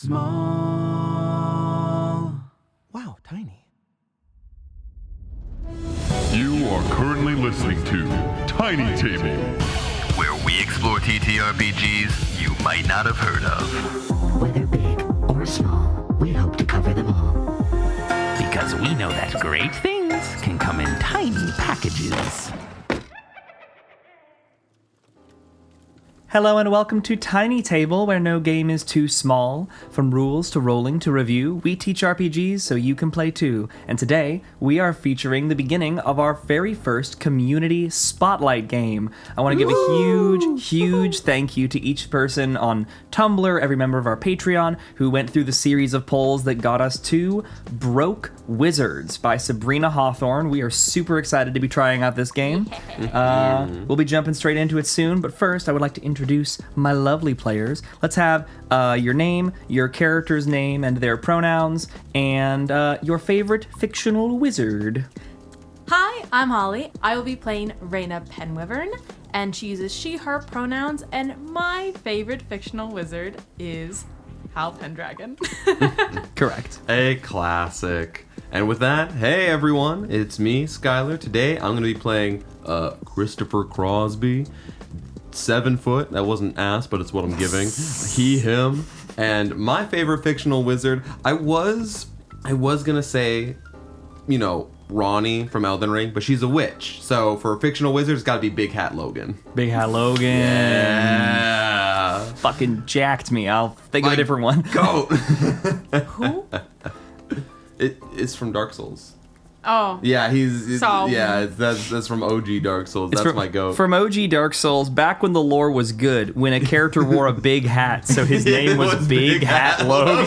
small. Wow, tiny. You are currently listening to Tiny Table, where we explore TTRPGs you might not have heard of. Whether big or small, we hope to cover them all. Because we know that great things can come in tiny packages. Hello and welcome to Tiny Table, where no game is too small. From rules to rolling to review, we teach RPGs so you can play too. And today, we are featuring the beginning of our very first community spotlight game. I want to give a huge thank you to each person on Tumblr, every member of our Patreon, who went through the series of polls that got us to Broke Wizards by Sabrina Hawthorne. We are super excited to be trying out this game. We'll be jumping straight into it soon, but first, I would like to introduce my lovely players. Let's have your name, your character's name and their pronouns, and your favorite fictional wizard. Hi, I'm Holly. I will be playing Rhaena Penwyvern, and she uses she, her pronouns, and my favorite fictional wizard is Hal Pendragon. Correct. A classic. And with that, hey everyone, it's me, Skyler. Today I'm going to be playing Christopher Crosby. 7 foot, that wasn't ass, but it's what I'm giving. He, him. And my favorite fictional wizard, I was gonna say, Ronnie from Elden Ring, but she's a witch. So for a fictional wizard, it's gotta be Big Hat Logan. Big Hat Logan. Yeah. Fucking jacked me. I'll think of a different one. Goat. Who? It's from Dark Souls. Oh. Yeah, that's from OG Dark Souls. That's my goat. From OG Dark Souls, back when the lore was good, when a character wore a big hat, so his name was Big Hat Logan.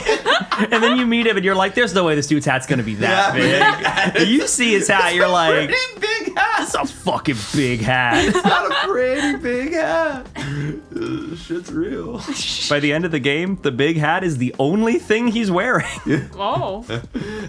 And then you meet him and you're like, there's no way this dude's hat's gonna be that big. You see his hat, you're like, pretty big hat. it's a fucking big hat. It's got a pretty big hat. Shit's real. By the end of the game, the big hat is the only thing he's wearing. Oh.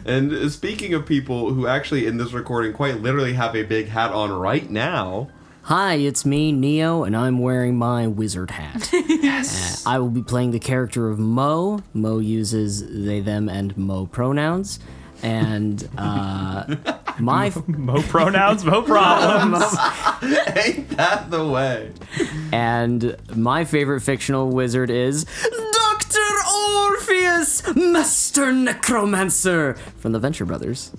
And speaking of people who actually in this recording quite literally have a big hat on right now. Hi, it's me, Neo, and I'm wearing my wizard hat. Yes. I will be playing the character of Mo. Mo uses they, them, and Mo pronouns. And my... Mo pronouns, Mo problems. Ain't that the way? And my favorite fictional wizard is Dr. Orpheus, Master Necromancer, from the Venture Brothers.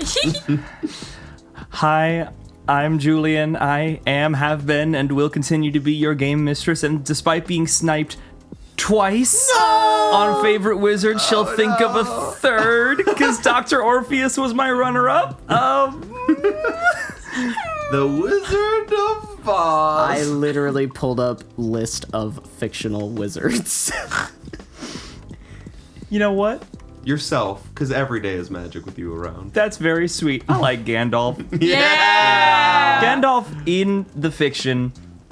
Hi, I'm Julian. I am, have been, and will continue to be your game mistress. And despite being sniped twice on favorite wizard, she'll think of a third, because Dr. Orpheus was my runner-up. The Wizard of Oz. I literally pulled up list of fictional wizards. You know what? Yourself, because every day is magic with you around. That's very sweet. I like Gandalf. Yeah! Gandalf in the fiction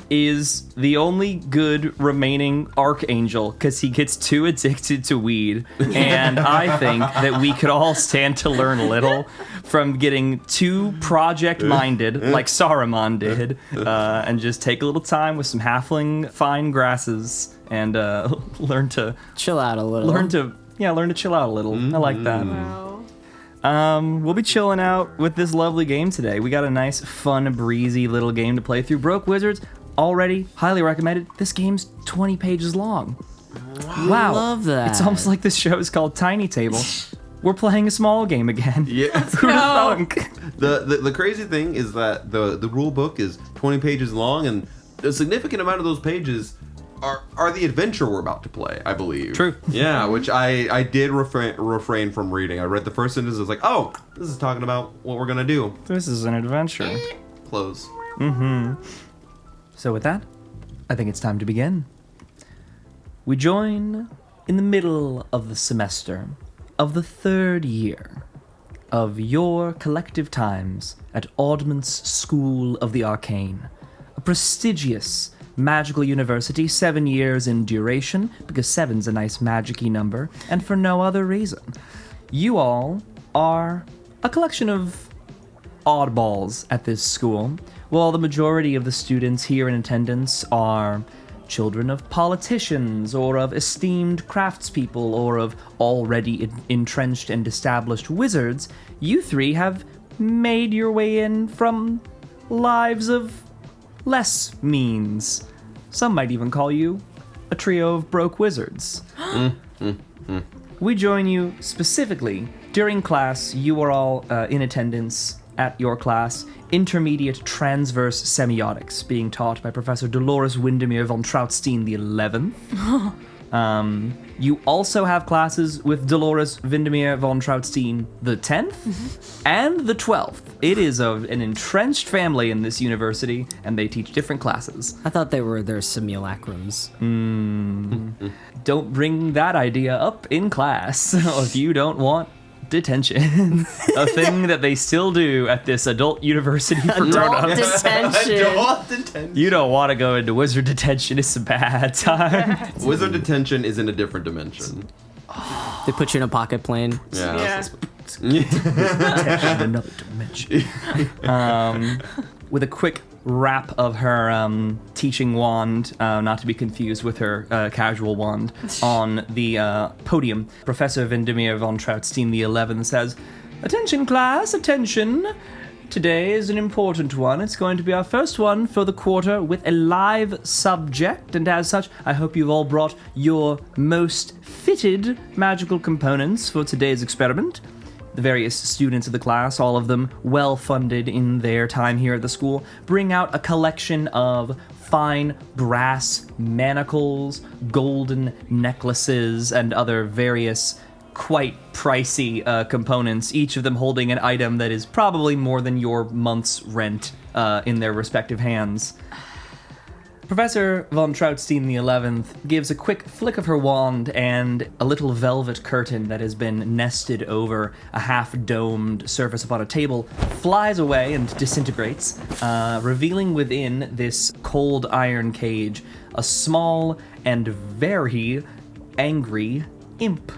is the only good remaining archangel because he gets too addicted to weed. And I think that we could all stand to learn a little from getting too project-minded like Saruman did and just take a little time with some halfling fine grasses and learn to Chill out a little. learn to chill out a little. I like that. Wow. We'll be chilling out with this lovely game today. We got a nice, fun, breezy little game to play through. Broke Wizards, already highly recommended. This game's 20 pages long. Wow. Love that. It's almost like this show is called Tiny Table. We're playing a small game again. Yeah. Who'd have thunk? The crazy thing is that the rule book is 20 pages long, and a significant amount of those pages are the adventure we're about to play, I believe. True. Yeah, which I did refrain from reading. I read the first sentence, I was like, oh, this is talking about what we're gonna do. This is an adventure. Close. So with that, I think it's time to begin. We join in the middle of the semester of the 3rd year of your collective times at Audment's School of the Arcane, a prestigious magical university, 7 years in duration, because 7's a nice magic-y number, and for no other reason. You all are a collection of oddballs at this school. While the majority of the students here in attendance are children of politicians or of esteemed craftspeople or of already entrenched and established wizards, you three have made your way in from lives of less means. Some might even call you a trio of broke wizards. We join you specifically during class. You are all in attendance at your class, Intermediate Transverse Semiotics, being taught by Professor Dolores Windermere von Trautstein the 11th. You also have classes with Dolores Windermere von Trautstein the 10th and the 12th. It is an entrenched family in this university, and they teach different classes. I thought they were their simulacrums. Don't bring that idea up in class if you don't want detention. A thing that they still do at this adult university for grown-ups. Detention. You don't want to go into wizard detention. It's a bad time. Wizard detention is in a different dimension. They put you in a pocket plane. Yeah. Detention in another dimension. With a quick wrap of her teaching wand, not to be confused with her casual wand, on the podium, Professor Windermere von Trautstein the 11th says, "Attention class, attention. Today is an important one. It's going to be our first one for the quarter with a live subject, and as such, I hope you've all brought your most fitted magical components for today's experiment." The various students of the class, all of them well-funded in their time here at the school, bring out a collection of fine brass manacles, golden necklaces, and other various quite pricey components, each of them holding an item that is probably more than your month's rent in their respective hands. Professor von Trautstein the 11th gives a quick flick of her wand, and a little velvet curtain that has been nested over a half-domed surface upon a table flies away and disintegrates, revealing within this cold iron cage a small and very angry imp.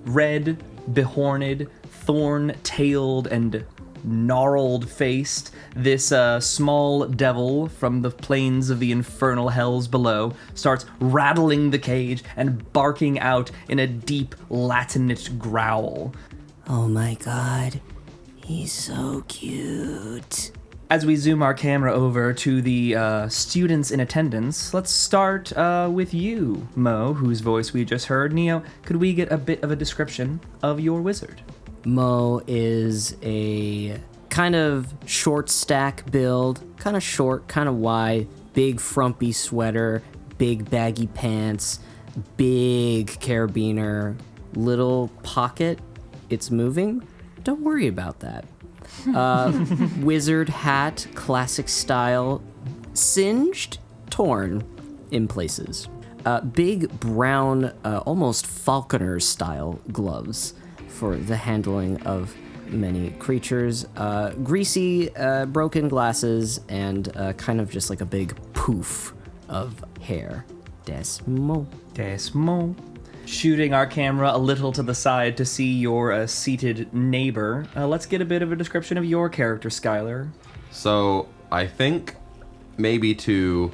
Red, behorned, thorn-tailed, and gnarled-faced, this small devil from the plains of the infernal hells below starts rattling the cage and barking out in a deep Latinate growl. Oh my god, he's so cute. As we zoom our camera over to the students in attendance, let's start with you, Mo, whose voice we just heard. Neo, could we get a bit of a description of your wizard? Mo is a kind of short stack build, kind of short, kind of wide, big frumpy sweater, big baggy pants, big carabiner, little pocket. It's moving. Don't worry about that. Wizard hat, classic style, singed, torn in places. Big brown, almost falconer style gloves for the handling of many creatures, greasy, broken glasses, and kind of just like a big poof of hair. Desmo. Shooting our camera a little to the side to see your seated neighbor, let's get a bit of a description of your character, Skyler. So I think maybe to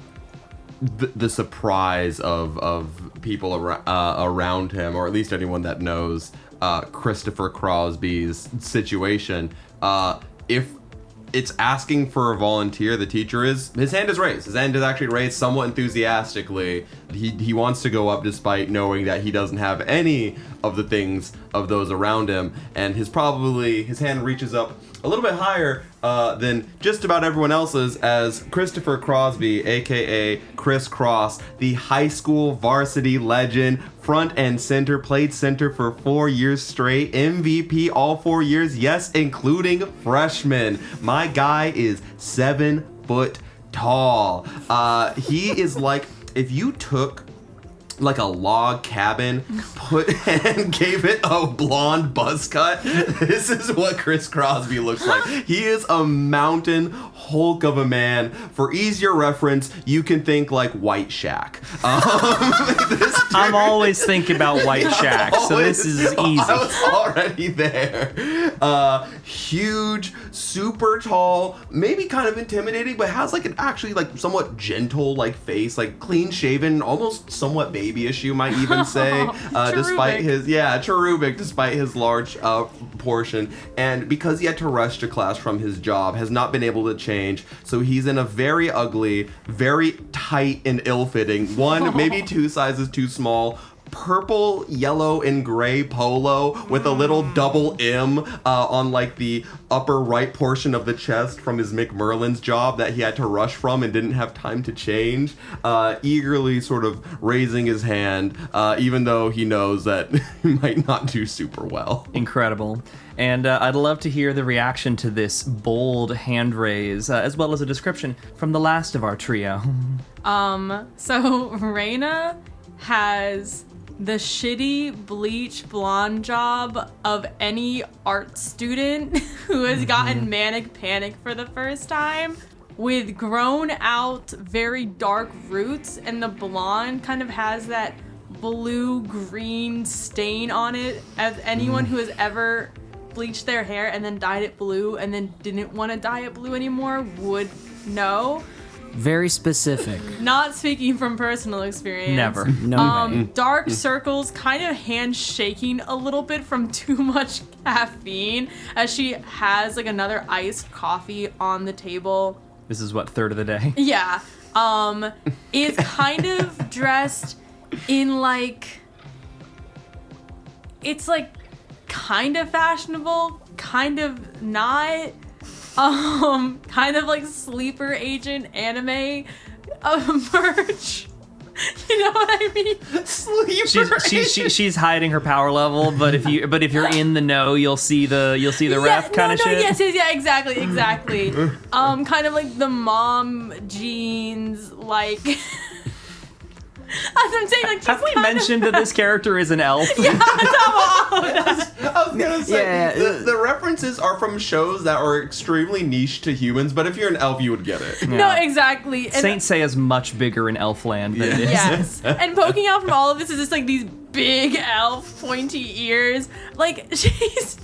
the surprise of people around him, or at least anyone that knows Christopher Crosby's situation, if it's asking for a volunteer, his hand is raised. His hand is actually raised somewhat enthusiastically. He wants to go up despite knowing that he doesn't have any of the things of those around him, and his hand reaches up a little bit higher than just about everyone else's, as Christopher Crosby, aka Chris Cross, the high school varsity legend, front and center, played center for 4 years straight, MVP all 4 years, yes, including freshman. My guy is 7 foot tall. He is like, if you took like a log cabin, and gave it a blonde buzz cut. This is what Chris Crosby looks like. He is a mountain hulk of a man. For easier reference, you can think like White Shack. I'm always thinking about White Shack, so this is easy. I was already there. Huge, super tall, maybe kind of intimidating, but has like an actually like somewhat gentle like face, like clean shaven, almost somewhat babyish, you might even say, despite his cherubic, despite his large portion. And because he had to rush to class from his job, has not been able to change, so he's in a very ugly, very tight and ill-fitting, maybe 2 sizes too small, purple, yellow, and gray polo with a little double M on like the upper right portion of the chest from his McMerlin's job that he had to rush from and didn't have time to change, eagerly sort of raising his hand, even though he knows that he might not do super well. Incredible. And I'd love to hear the reaction to this bold hand raise, as well as a description from the last of our trio. So Rhaena has the shitty bleach blonde job of any art student who has gotten manic panic for the first time, with grown out very dark roots, and the blonde kind of has that blue-green stain on it, as anyone who has ever bleached their hair and then dyed it blue and then didn't want to dye it blue anymore would know. Very specific. Not speaking from personal experience. Never. No way. Dark circles, kind of hand shaking a little bit from too much caffeine, as she has like another iced coffee on the table. This is what, third of the day? Yeah. Is kind of dressed in like, it's like kind of fashionable, kind of not. Kind of like sleeper agent anime merch. You know what I mean? Sleeper. She's hiding her power level, but if you're in the know, you'll see the ref kind of shit. Yes, exactly. Kind of like the mom jeans, like. As I'm saying, like, have we mentioned that this character is an elf? Yeah, I was gonna say, Yeah. the references are from shows that are extremely niche to humans, but if you're an elf, you would get it. No, exactly. And Saint Seiya's much bigger in Elfland than it is. yes. And poking out from all of this is just like these big elf pointy ears. Like, she's.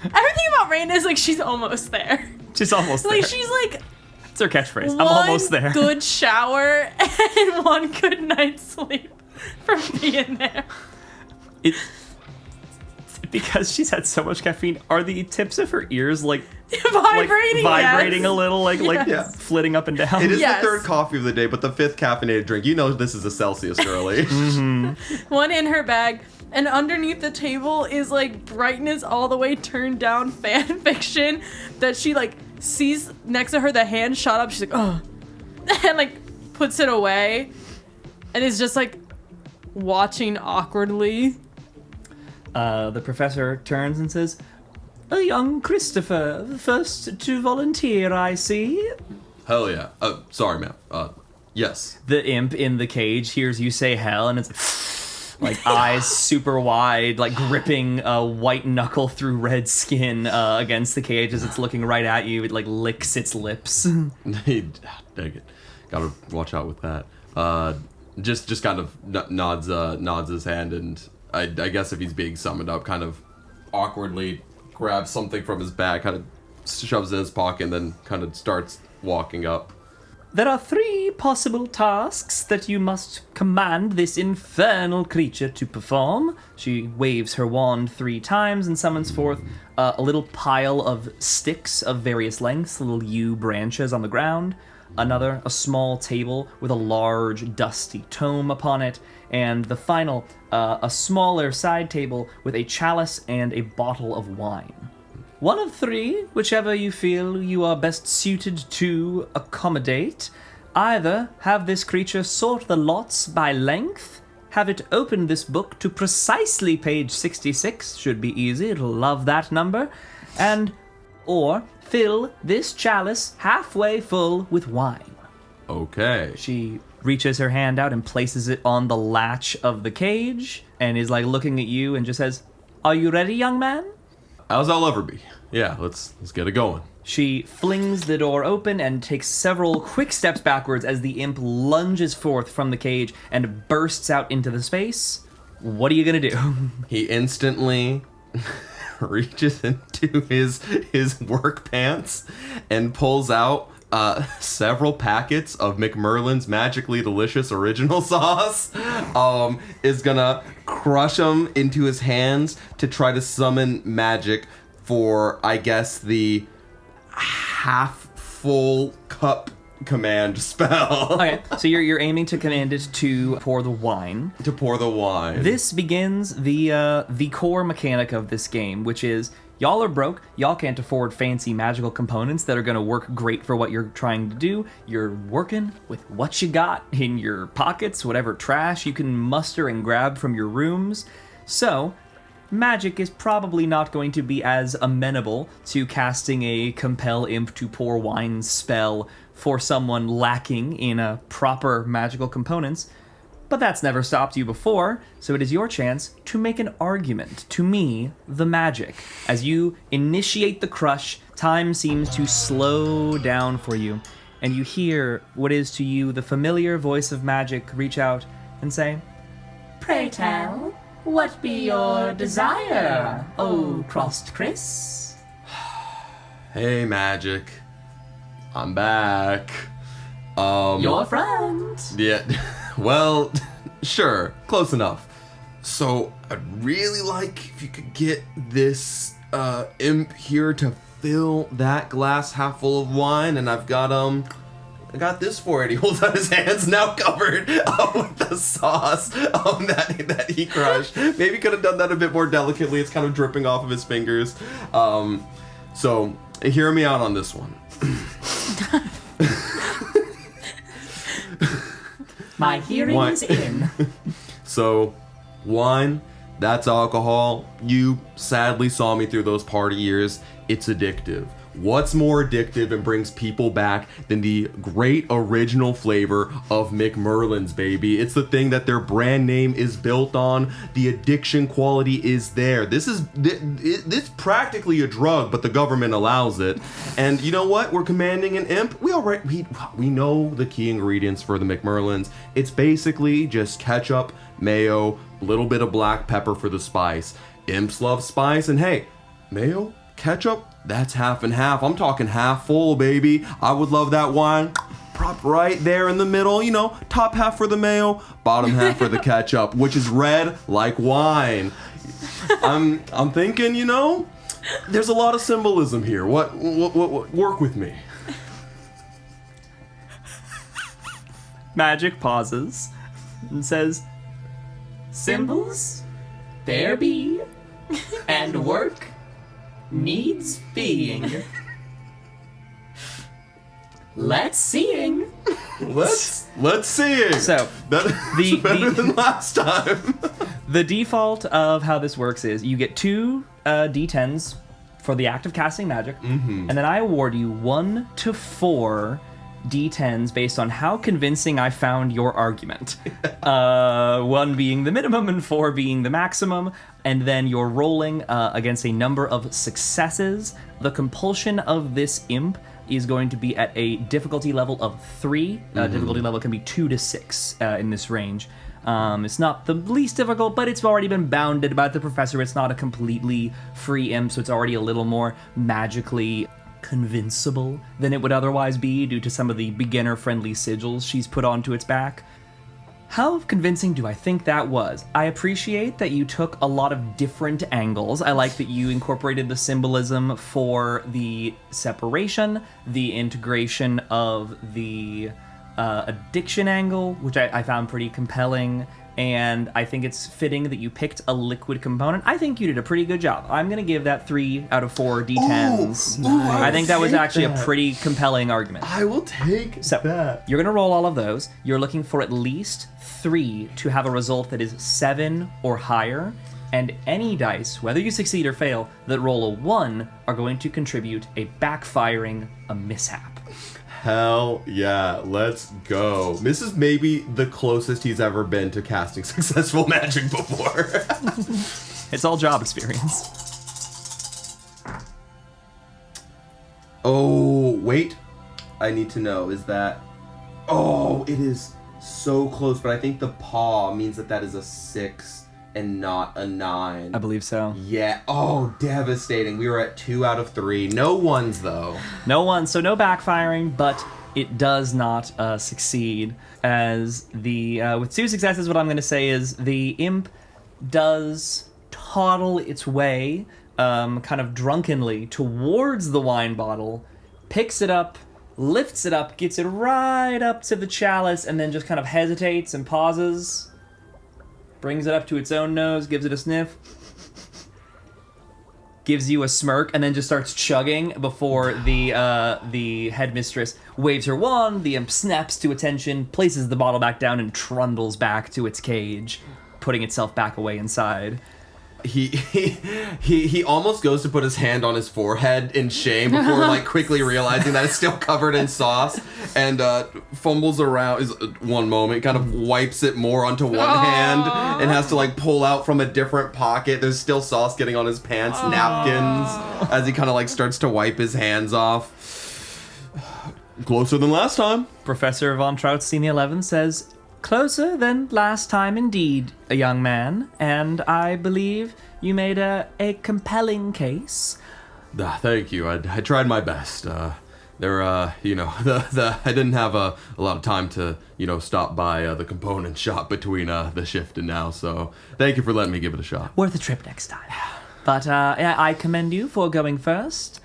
Everything about Rhaena is like she's almost there. She's almost there. Like, she's like. It's her catchphrase. I'm almost there. One good shower and one good night's sleep from being there. It's because she's had so much caffeine. Are the tips of her ears like vibrating yes. a little, like Yes. flitting up and down? It is Yes. the third coffee of the day, but the 5th caffeinated drink. You know this is a Celsius girly. One in her bag, and underneath the table is like brightness all the way turned down fan fiction that she like sees next to her, the hand shot up. She's like, oh, and like puts it away, and is just like watching awkwardly. The professor turns and says, "A young Christopher, the first to volunteer, I see." Hell yeah. Sorry, ma'am. Yes. The imp in the cage hears you say hell, and it's like eyes super wide, like gripping a white knuckle through red skin against the cage as it's looking right at you. It like licks its lips. Dang it. Gotta watch out with that. Just kind of nods his hand, and I guess if he's being summoned up, kind of awkwardly grabs something from his bag, kind of shoves it in his pocket, and then kind of starts walking up. There are 3 possible tasks that you must command this infernal creature to perform. She waves her wand 3 times and summons forth a little pile of sticks of various lengths, little yew branches on the ground. Another, a small table with a large, dusty tome upon it. And the final, a smaller side table with a chalice and a bottle of wine. One of 3, whichever you feel you are best suited to accommodate. Either have this creature sort the lots by length, have it open this book to precisely page 66, should be easy, it'll love that number, or fill this chalice halfway full with wine. Okay. She reaches her hand out and places it on the latch of the cage and is like looking at you and just says, "Are you ready, young man?" As I'll ever be. Yeah, let's get it going. She flings the door open and takes several quick steps backwards as the imp lunges forth from the cage and bursts out into the space. What are you gonna do? He instantly reaches into his work pants and pulls out several packets of McMerlin's Magically Delicious Original Sauce. Is gonna crush them into his hands to try to summon magic for, I guess, the half full cup command spell. Okay, so you're aiming to command it to pour the wine. To pour the wine. This begins the core mechanic of this game, which is y'all are broke, y'all can't afford fancy magical components that are going to work great for what you're trying to do. You're working with what you got in your pockets, whatever trash you can muster and grab from your rooms. So magic is probably not going to be as amenable to casting a compel imp to pour wine spell for someone lacking in proper magical components. But that's never stopped you before, so it is your chance to make an argument to me, the magic. As you initiate the crush, time seems to slow down for you, and you hear what is to you the familiar voice of magic reach out and say, Pray tell, what be your desire, O crossed Chris? Hey, magic. I'm back. Your friend. Yeah, well, sure, close enough. So, I'd really like if you could get this imp here to fill that glass half full of wine, and I got this for it. He holds out his hands, now covered with the sauce that he crushed. Maybe could have done that a bit more delicately. It's kind of dripping off of his fingers. So, hear me out on this one. My hearing is in. So, wine, that's alcohol. You sadly saw me through those party years. It's addictive. What's more addictive and brings people back than the great original flavor of McMerlin's, baby? It's the thing that their brand name is built on. The addiction quality is there. This is practically a drug, but the government allows it. And you know what? We're commanding an imp. We know the key ingredients for the McMerlins. It's basically just ketchup, mayo, a little bit of black pepper for the spice. Imps love spice, and hey, mayo, ketchup, that's half and half. I'm talking half full, baby. I would love that wine propped right there in the middle. You know, top half for the mayo, bottom half for the ketchup, which is red like wine. I'm thinking, you know, there's a lot of symbolism here. What work with me. Magic pauses and says, Symbols, there be, and work needs being. Let's seeing. Let's seeing. So, That's better than last time. the default of how this works is you get 2 d10s for the act of casting magic, and then I award you 1 to 4 d10s based on how convincing I found your argument. 1 being the minimum and 4 being the maximum, and then you're rolling against a number of successes. The compulsion of this imp is going to be at a difficulty level of 3. Difficulty level can be 2 to 6 in this range. It's not the least difficult, but it's already been bounded by the professor. It's not a completely free imp, so it's already a little more magically convincible than it would otherwise be due to some of the beginner-friendly sigils she's put onto its back. How convincing do I think that was? I appreciate that you took a lot of different angles. I like that you incorporated the symbolism for the separation, the integration of the addiction angle, which I found pretty compelling, and I think it's fitting that you picked a liquid component. I think you did a pretty good job. I'm going to give that 3 out of 4 d10s. Nice. I think that was actually a pretty compelling argument. I will take that. You're going to roll all of those. You're looking for at least 3 to have a result that is 7 or higher, and any dice, whether you succeed or fail, that roll a 1 are going to contribute a backfiring, a mishap. Hell yeah, let's go. This is maybe the closest he's ever been to casting successful magic before. It's all job experience. Oh, wait. I need to know, is that... Oh, it is so close, but I think the paw means that is a 6 and not a 9. I believe so. Yeah. Oh, devastating. We were at 2 out of 3. No ones, though. No one, so no backfiring, but it does not succeed. As the with 2 successes, what I'm going to say is the imp does toddle its way, kind of drunkenly, towards the wine bottle, picks it up, lifts it up, gets it right up to the chalice, and then just kind of hesitates and pauses, brings it up to its own nose, gives it a sniff, gives you a smirk, and then just starts chugging before the headmistress waves her wand. The imp snaps to attention, places the bottle back down, and trundles back to its cage, putting itself back away inside. He almost goes to put his hand on his forehead in shame before like quickly realizing that it's still covered in sauce, and fumbles around one moment, kind of wipes it more onto one hand, and has to like pull out from a different pocket. There's still sauce getting on his pants, napkins, as he kind of like starts to wipe his hands off. Closer than last time. Professor von Trautstein 11 says, "Closer than last time indeed, a young man, and I believe you made a compelling case." Thank you. I tried my best. I didn't have a lot of time to, stop by the component shop between the shift and now, so thank you for letting me give it a shot. Worth a trip next time. But I commend you for going first.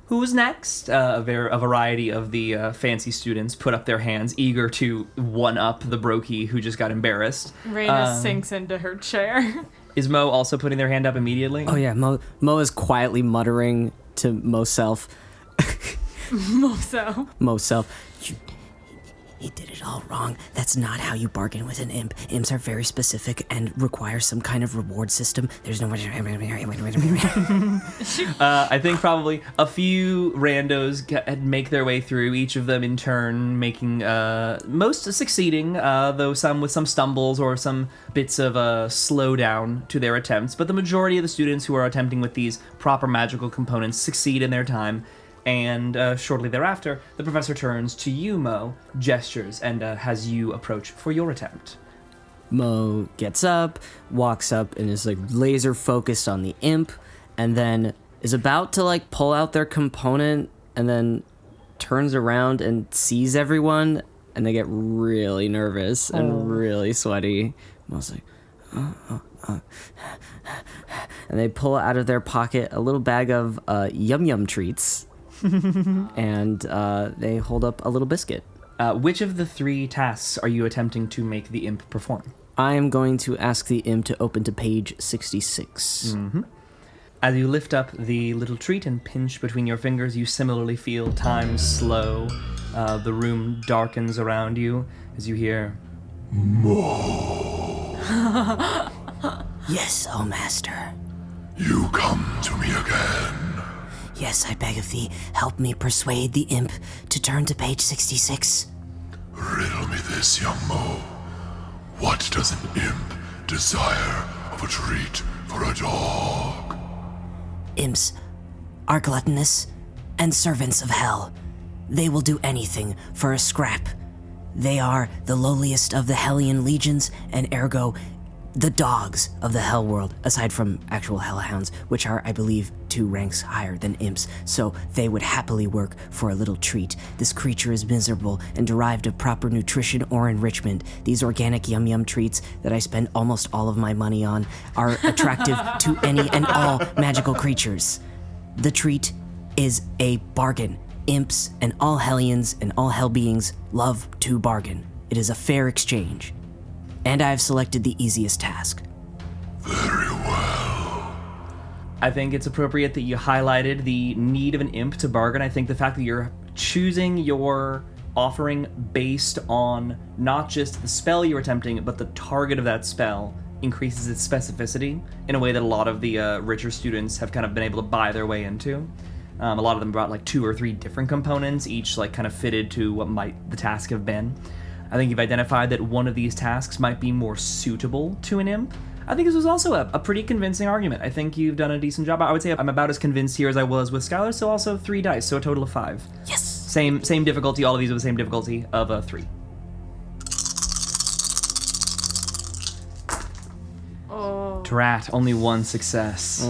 Who's next? A variety of the fancy students put up their hands, eager to one-up the brokey who just got embarrassed. Rhaena sinks into her chair. Is Mo also putting their hand up immediately? Oh yeah, Mo is quietly muttering to Mo-self. Mo-self. He did it all wrong. That's not how you bargain with an imp. Imps are very specific and require some kind of reward system. There's no... I think probably a few randos make their way through, each of them in turn, making most succeeding, though some with some stumbles or some bits of slowdown to their attempts. But the majority of the students who are attempting with these proper magical components succeed in their time. And shortly thereafter, the professor turns to you, Mo, gestures, and has you approach for your attempt. Mo gets up, walks up, and is like laser focused on the imp, and then is about to like pull out their component, and then turns around and sees everyone, and they get really nervous and really sweaty. Mo's like, and they pull out of their pocket a little bag of yum-yum treats. And they hold up a little biscuit. Which of the 3 tasks are you attempting to make the imp perform? I am going to ask the imp to open to page 66. Mm-hmm. As you lift up the little treat and pinch between your fingers, you similarly feel time slow. The room darkens around you as you hear... Mo. Yes, O master. You come to me again. Yes, I beg of thee, help me persuade the imp to turn to page 66. Riddle me this, young Mo. What does an imp desire of a treat for a dog? Imps are gluttonous and servants of hell. They will do anything for a scrap. They are the lowliest of the Hellion legions, and ergo, the dogs of the hell world, aside from actual hellhounds, which are, I believe, 2 ranks higher than imps, so they would happily work for a little treat. This creature is miserable and derived of proper nutrition or enrichment. These organic yum-yum treats that I spend almost all of my money on are attractive to any and all magical creatures. The treat is a bargain. Imps and all hellions and all hell beings love to bargain. It is a fair exchange. And I have selected the easiest task. Very well. I think it's appropriate that you highlighted the need of an imp to bargain. I think the fact that you're choosing your offering based on not just the spell you're attempting, but the target of that spell increases its specificity in a way that a lot of the richer students have kind of been able to buy their way into. A lot of them brought like 2 or 3 different components, each like kind of fitted to what might the task have been. I think you've identified that one of these tasks might be more suitable to an imp. I think this was also a pretty convincing argument. I think you've done a decent job. I would say I'm about as convinced here as I was with Skyler, so also 3 dice, so a total of 5. Yes. Same difficulty, all of these are the same difficulty of 3. Oh. Drat, only 1 success.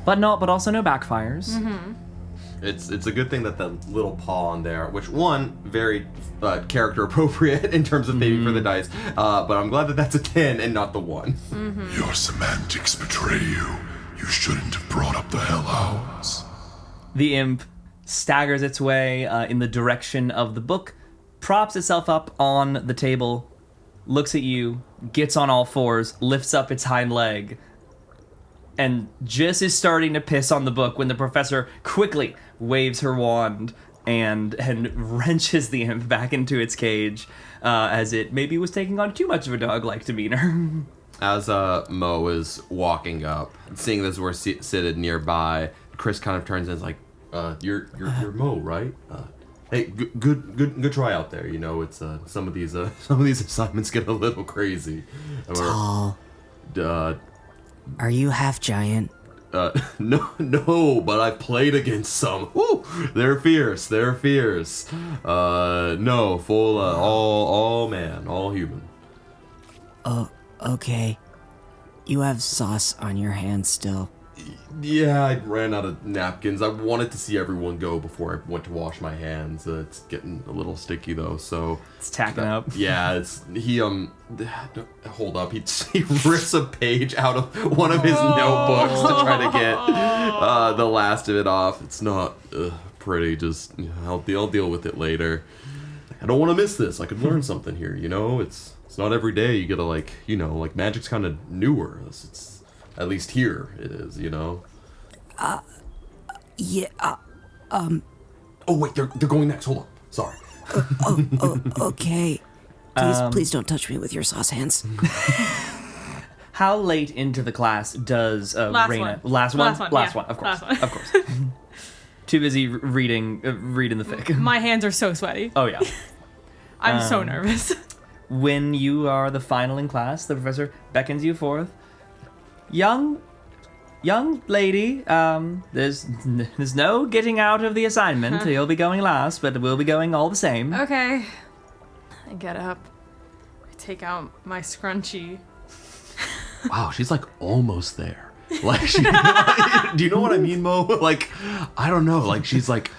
But also no backfires. Mm-hmm. It's a good thing that the little paw on there, which one, very character appropriate in terms of aiming for the dice, but I'm glad that that's a 10 and not the 1. Mm-hmm. Your semantics betray you. You shouldn't have brought up the hellhounds. The imp staggers its way in the direction of the book, props itself up on the table, looks at you, gets on all 4s, lifts up its hind leg, and just is starting to piss on the book when the professor quickly waves her wand and wrenches the imp back into its cage, as it maybe was taking on too much of a dog-like demeanor. As Mo is walking up, seeing this we're seated nearby, Chris kind of turns and is like, "You're Mo, right? Hey, good try out there. You know, it's some of these assignments get a little crazy." Tall. Are you half giant? No, but I played against some. Woo, they're fierce. No, full, all man, all human. Oh, okay. You have sauce on your hands still. Yeah, I ran out of napkins. I wanted to see everyone go before I went to wash my hands. It's getting a little sticky though, so It's tacking up. Yeah, hold up. He rips a page out of one of his notebooks to try to get the last of it off. It's not pretty. Just I'll deal with it later. I don't want to miss this. I could learn something here. You know, it's not every day you get to like magic's kind of newer. It's at least here it is. You know. Yeah. Oh wait, they're going next. Hold on. Sorry. Okay. Please don't touch me with your sauce hands. How late into the class does Rhaena... Last one, of course. Too busy reading the fic. My hands are so sweaty. Oh, yeah. I'm so nervous. When you are the final in class, the professor beckons you forth. Young lady, there's no getting out of the assignment. You'll be going last, but we'll be going all the same. Okay. I get up. I take out my scrunchie. Wow, she's like almost there. Like, do you know what I mean, Mo? Like, I don't know. Like, she's like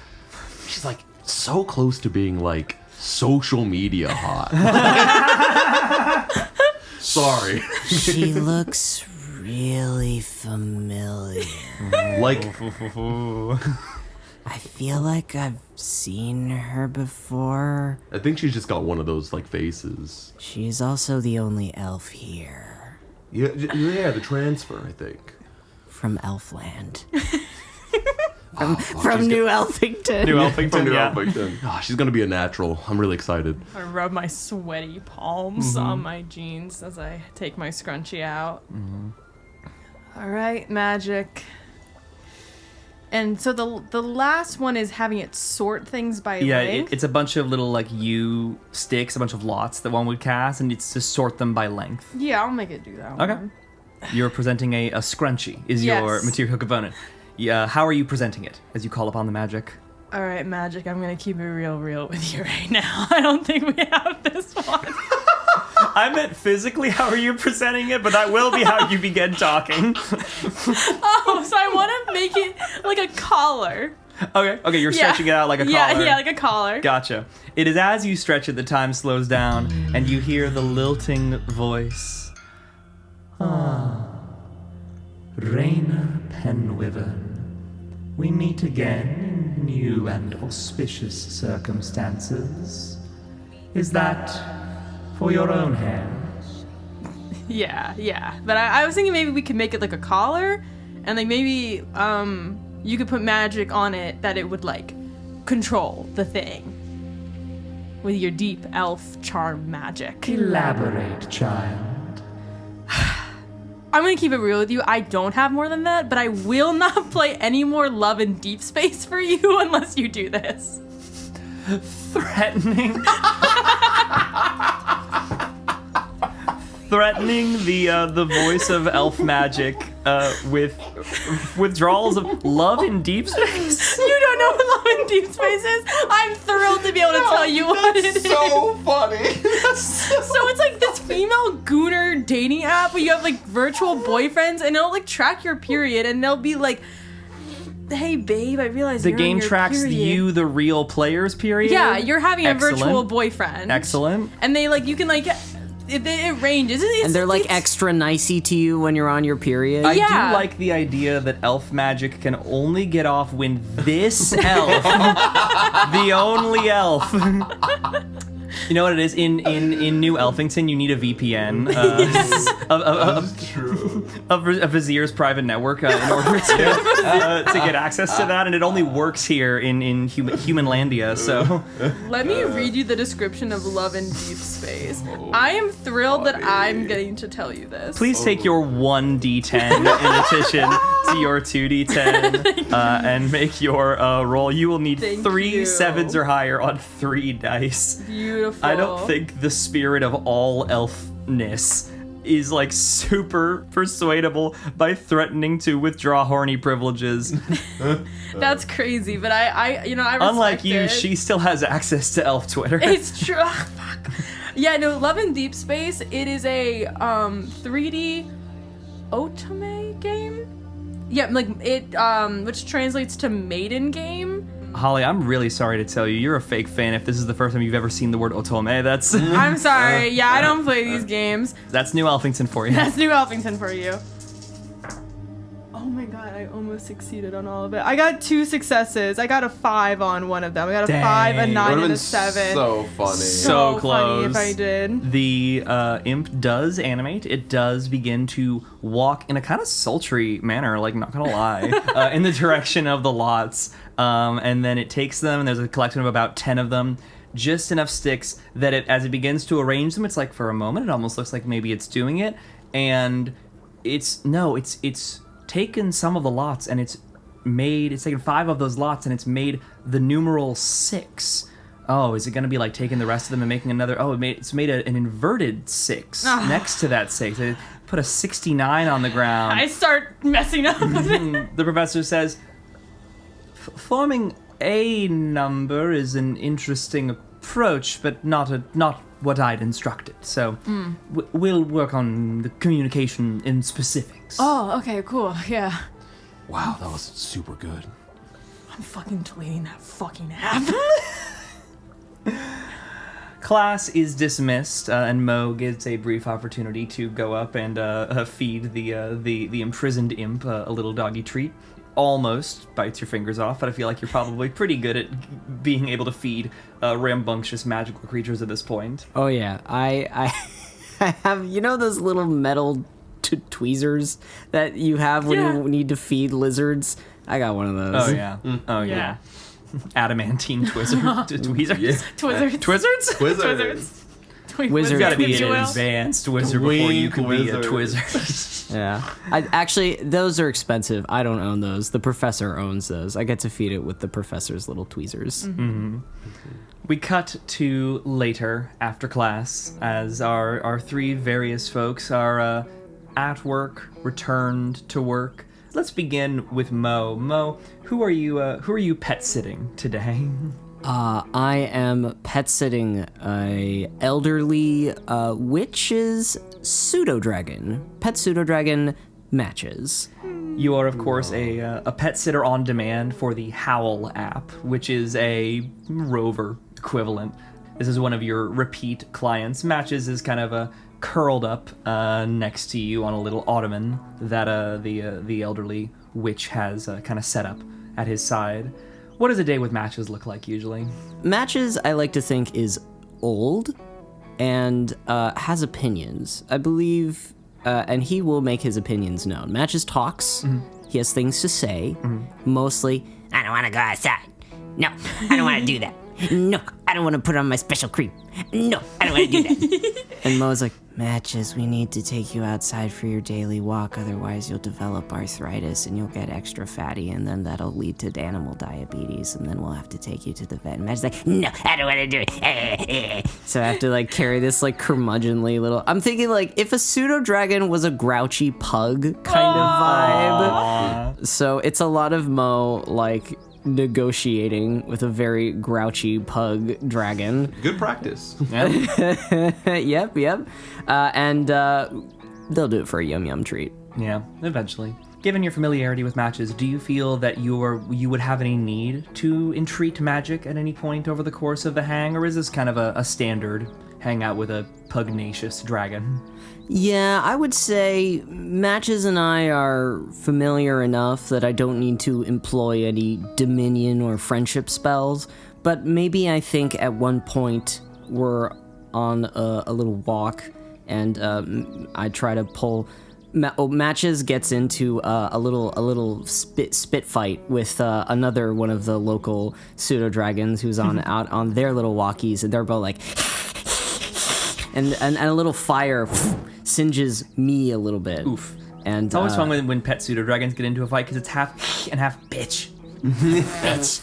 so close to being like social media hot. Sorry. She looks really familiar. Like, I feel like I've seen her before. I think she's just got one of those like faces. She's also the only elf here. Yeah, the transfer, I think. From Elfland. From New Elfington. New Elfington, yeah. Oh, she's gonna be a natural. I'm really excited. I rub my sweaty palms on my jeans as I take my scrunchie out. All right, magic. And so the last one is having it sort things by length? It's a bunch of little like U sticks, a bunch of lots that one would cast, and it's to sort them by length. Yeah, I'll make it do that Okay. one. You're presenting a scrunchie is your Yes. material component. Yeah, how are you presenting it as you call upon the magic? All right, magic, I'm going to keep it real with you right now. I don't think we have this one. I meant physically how are you presenting it, but that will be how you begin talking. Oh, so I want to make it like a collar. Okay, you're stretching it out like a collar. Yeah, like a collar. Gotcha. It is as you stretch it, the time slows down, and you hear the lilting voice. Rhaena Penwyvern, we meet again in new and auspicious circumstances. Is that for your own hands? Yeah. But I was thinking maybe we could make it like a collar, and like maybe you could put magic on it that it would like control the thing with your deep elf charm magic. Elaborate, child. I'm gonna keep it real with you. I don't have more than that, but I will not play any more Love in Deep Space for you unless you do this. Threatening. Threatening the voice of elf magic with withdrawals of Love in Deep Space. You don't know what Love in Deep Space is? I'm thrilled to be able to tell you what it is. So funny. So it's like this female gooner dating app where you have like virtual boyfriends and it'll like track your period and they'll be like, hey babe, I realize The you're on game your tracks period. you, the real player's period. Yeah, you're having a Excellent. virtual boyfriend. Excellent. And they like, you can like, it ranges. And they're like extra nicey to you when you're on your period. I Yeah. do like the idea that elf magic can only get off when this elf, the only elf. You know what it is? In New Elfington, you need a VPN. A Vizier's private network in order to get access to that, and it only works here in Humanlandia. So Let me read you the description of Love in Deep Space. I am thrilled that I'm getting to tell you this. please take your 1d10 in addition to your 2d10 and make your roll. You will need Thank 3 you. 7s or higher on 3 dice. Beautiful. I don't think the spirit of all elfness is like super persuadable by threatening to withdraw horny privileges. That's crazy, but I respect Unlike you, it. she still has access to elf Twitter. It's true. Fuck. Yeah, no, Love in Deep Space, it is a 3D otome game. Yeah, like it which translates to maiden game. Holly, I'm really sorry to tell you, you're a fake fan if this is the first time you've ever seen the word otome. That's I'm sorry. Yeah, I don't play these games. that's New Elfington for you. That's New Elfington for you. Oh my god, I almost succeeded on all of it. I got 2 successes. I got a 5 on one of them. I got a 5, a Dang. 9, Would've and been a 7. so funny. So funny if close. I did. The imp does animate. It does begin to walk in a kind of sultry manner, like, not gonna lie, in the direction of the lots. And then it takes them, and there's a collection of about 10 of them, just enough sticks that as it begins to arrange them, it's like for a moment, it almost looks like maybe it's doing it. And it's taken some of the lots, and it's taken 5 of those lots, and it's made the numeral 6. Oh, is it going to be like taking the rest of them and making another? Oh, it's made an inverted 6 next to that 6. It put a 69 on the ground. I start messing up with it. The professor says, forming a number is an interesting approach, but not what I'd instructed. So we'll work on the communication in specifics. Oh, okay, cool. Yeah. Wow, that was super good. I'm fucking deleting that fucking app. Class is dismissed, and Mo gets a brief opportunity to go up and feed the imprisoned imp a little doggy treat. Almost bites your fingers off, but I feel like you're probably pretty good at being able to feed rambunctious magical creatures at this point. Oh yeah, I have, you know, those little metal tweezers that you have when you need to feed lizards. I got one of those. Oh yeah. Oh yeah. Adamantine tweezers. Twizzards. Twizzards? Wizards. Wizard You gotta be tweezers. an advanced wizard before you can be a Wizard. twizzer. Yeah. Those are expensive. I don't own those. The professor owns those. I get to feed it with the professor's little tweezers. We cut to later after class as our 3 various folks are at work, returned to work. Let's begin with Mo. Mo, who are you pet sitting today? I am pet sitting a elderly witch's pseudo-dragon. Pet pseudo-dragon matches. You are, of course, a pet sitter on demand for the Howl app, which is a Rover equivalent. This is one of your repeat clients. Matches is kind of curled up next to you on a little ottoman that the elderly witch has kind of set up at his side. What does a day with Matches look like usually? Matches, I like to think, is old and has opinions. I believe, and he will make his opinions known. Matches talks. He has things to say. Mostly, I don't want to go outside. No, I don't want to do that. No, I don't want to put on my special cream. No, I don't want to do that. and Mo's like, Matches, we need to take you outside for your daily walk, otherwise you'll develop arthritis and you'll get extra fatty, and then that'll lead to animal diabetes, and then we'll have to take you to the vet. And Matches like, no, I don't want to do it. So I have to like carry this like curmudgeonly little. I'm thinking like if a pseudo dragon was a grouchy pug kind of vibe. So it's a lot of Mo like negotiating with a very grouchy pug dragon. Good practice. Yep. And they'll do it for a yum yum treat. Yeah, eventually. Given your familiarity with Matches, do you feel that you would have any need to entreat magic at any point over the course of the hang, or is this kind of a standard hangout with a pugnacious dragon? Yeah, I would say Matches and I are familiar enough that I don't need to employ any dominion or friendship spells, but maybe I think at one point we're on a little walk and I try to pull... Matches gets into a little spit fight with another one of the local pseudo dragons who's out on their little walkies, and they're both like... and a little fire singes me a little bit. Oof. And it's always fun when pet pseudo dragons get into a fight because it's half and half bitch. Bitch.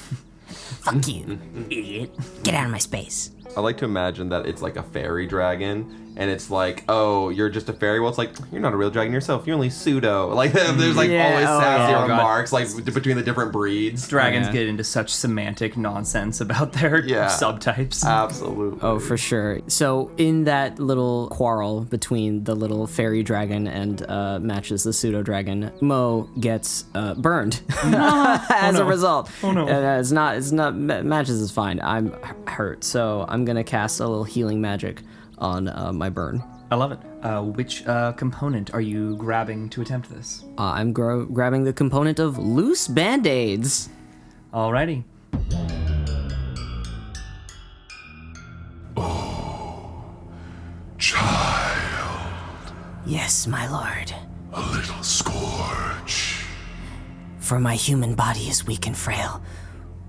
Fuck you, idiot. Get out of my space. I like to imagine that it's like a fairy dragon, and it's like, oh, you're just a fairy. Well, it's like, you're not a real dragon yourself. You're only pseudo. Like, there's like always sassy remarks, like between the different breeds. Dragons get into such semantic nonsense about their subtypes. Absolutely. Oh, for sure. So in that little quarrel between the little fairy dragon and Matches the pseudo dragon, Mo gets burned as a result. Oh no. It's not. Matches is fine. I'm hurt, so I'm gonna cast a little healing magic on my burn. I love it. Which component are you grabbing to attempt this? I'm grabbing the component of loose band-aids. Alrighty. Child, Yes, my lord. a little scourge. For my human body is weak and frail,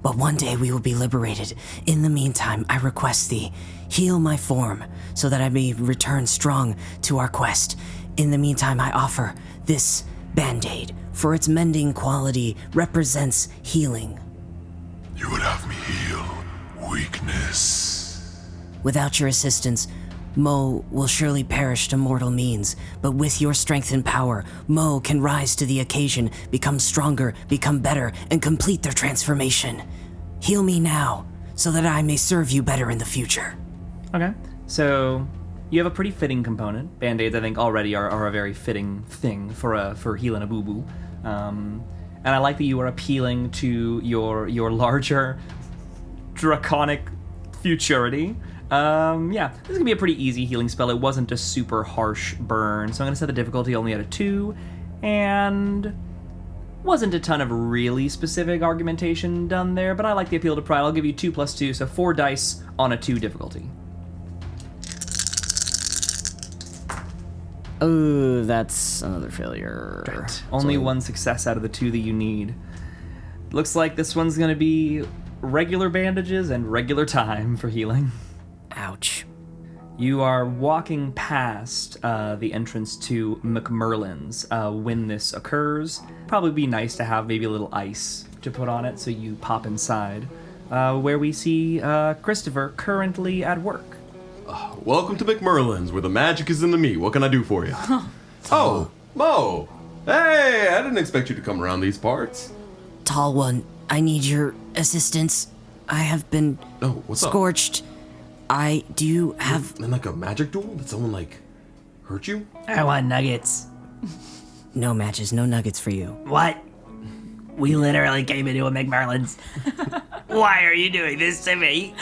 but one day we will be liberated. In the meantime, I request thee, heal my form, so that I may return strong to our quest. In the meantime, I offer this band-aid, for its mending quality represents healing. You would have me heal weakness. Without your assistance, Mo will surely perish to mortal means, but with your strength and power, Mo can rise to the occasion, become stronger, become better, and complete their transformation. Heal me now, so that I may serve you better in the future. Okay. So you have a pretty fitting component. Band-aids, I think, already are a very fitting thing for healing a boo-boo. And I like that you are appealing to your larger draconic futurity. Yeah, this is gonna be a pretty easy healing spell. It wasn't a super harsh burn, so I'm gonna set the difficulty only at a 2, and wasn't a ton of really specific argumentation done there, but I like the appeal to pride. I'll give you 2 + 2, so 4 dice on a 2 difficulty. Oh, that's another failure. Only 1 success out of the 2 that you need. Looks like this one's gonna be regular bandages and regular time for healing. Ouch. You are walking past the entrance to McMerlin's when this occurs. Probably be nice to have maybe a little ice to put on it, so you pop inside, where we see Christopher currently at work. Welcome to McMerlin's, where the magic is in the meat. What can I do for you? Oh, Mo! Hey, I didn't expect you to come around these parts. Tall one, I need your assistance. I have been Oh, what's scorched. Do you have... up? And like a magic duel? Did someone like hurt you? I want nuggets. No Matches, no nuggets for you. What? We literally came into a McMerlin's. Why are you doing this to me?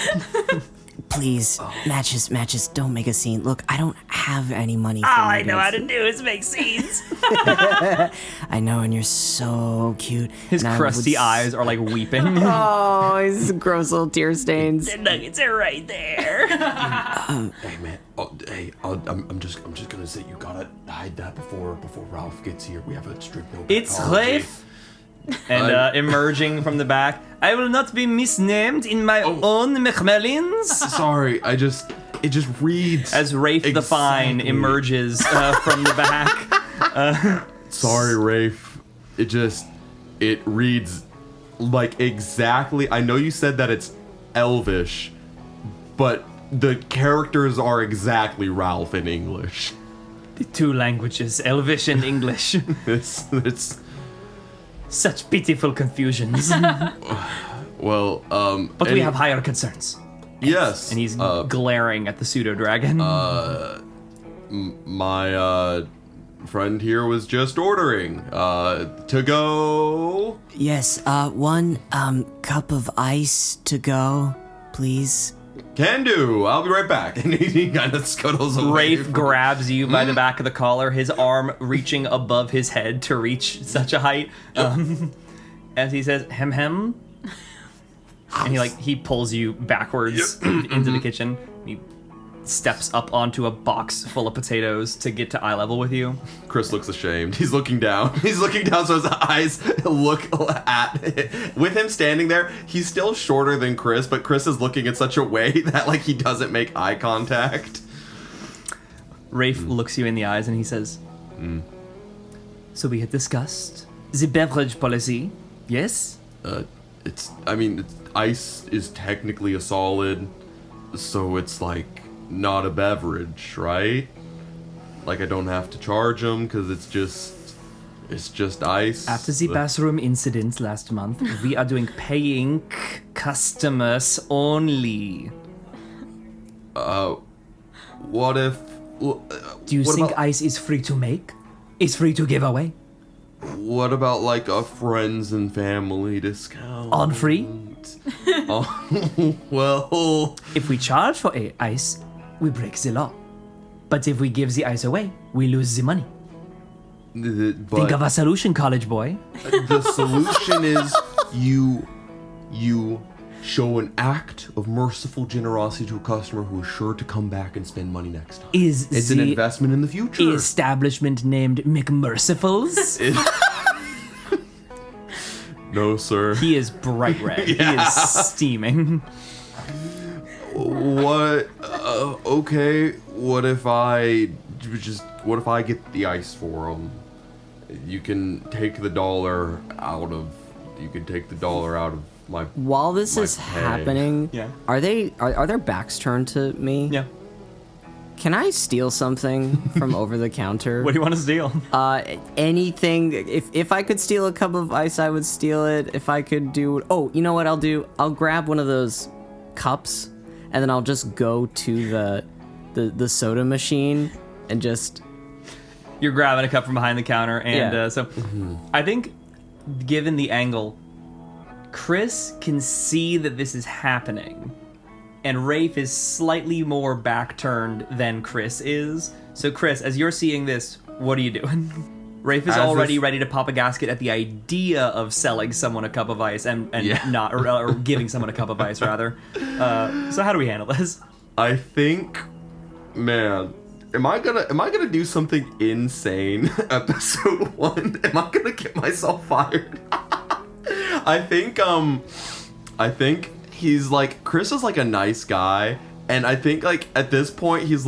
Please, Matches, don't make a scene. Look, I don't have any money for All I know how nuggets. to do is make scenes. I know, and you're so cute. His and I crusty would eyes are like weeping. Oh, his gross little tear stains. The nuggets are right there. Hey man, I'm just gonna say you gotta hide that before Ralph gets here. We have a strict no. It's apology. Rafe. And emerging from the back, I will not be misnamed in my own McMerlin's. Sorry, it just reads. As Rafe the Fine exactly. emerges from the back. Sorry, Rafe. It reads like exactly. I know you said that it's Elvish, but the characters are exactly Ralph in English. The two languages, Elvish and English. It's Such pitiful confusions. well, But we have higher concerns. yes, And he's glaring at the pseudo-dragon. my friend here was just ordering to go. Yes, one cup of ice to go, please. Can do. I'll be right back. And he kind of scuttles away. Rafe grabs you by the back of the collar, his arm reaching above his head to reach such a height. As he says, hem hem. And he pulls you backwards into the kitchen. He steps up onto a box full of potatoes to get to eye level with you. Chris looks ashamed. He's looking down. He's looking down so his eyes look at it. With him standing there, he's still shorter than Chris, but Chris is looking in such a way that he doesn't make eye contact. Rafe looks you in the eyes and he says, So we had discussed the beverage policy, yes? Ice is technically a solid, so it's not a beverage, right? I don't have to charge them because it's just ice. After the bathroom incident last month, we are doing paying customers only. What if? Do you think ice is free to make? Is free to give away? What about a friends and family discount? On free? Well, If we charge for ice, we break the law. But if we give the ice away, we lose the money. Think but of a solution, college boy. the solution is you show an act of merciful generosity to a customer who is sure to come back and spend money next time. It's an investment in the future. Establishment named McMercifuls? No, sir. He is bright red. He is steaming. What? Okay. What if I get the ice for them? You can take the dollar out of. My. While this My is pay. happening, Yeah. are their backs turned to me? Yeah. Can I steal something from over the counter? What do you want to steal? Anything. If I could steal a cup of ice, I would steal it. If I could do... Oh, you know what I'll do? I'll grab one of those cups, and then I'll just go to the soda machine and just... You're grabbing a cup from behind the counter, and Yeah. I think, given the angle, Chris can see that this is happening, and Rafe is slightly more back-turned than Chris is. So, Chris, as you're seeing this, what are you doing? Rafe is As already this- ready to pop a gasket at the idea of selling someone a cup of ice and Yeah. not or giving someone a cup of ice rather. So how do we handle this? I think, man, am I gonna do something insane? Episode 1. Am I gonna get myself fired? I think he's Chris is a nice guy, and I think at this point he's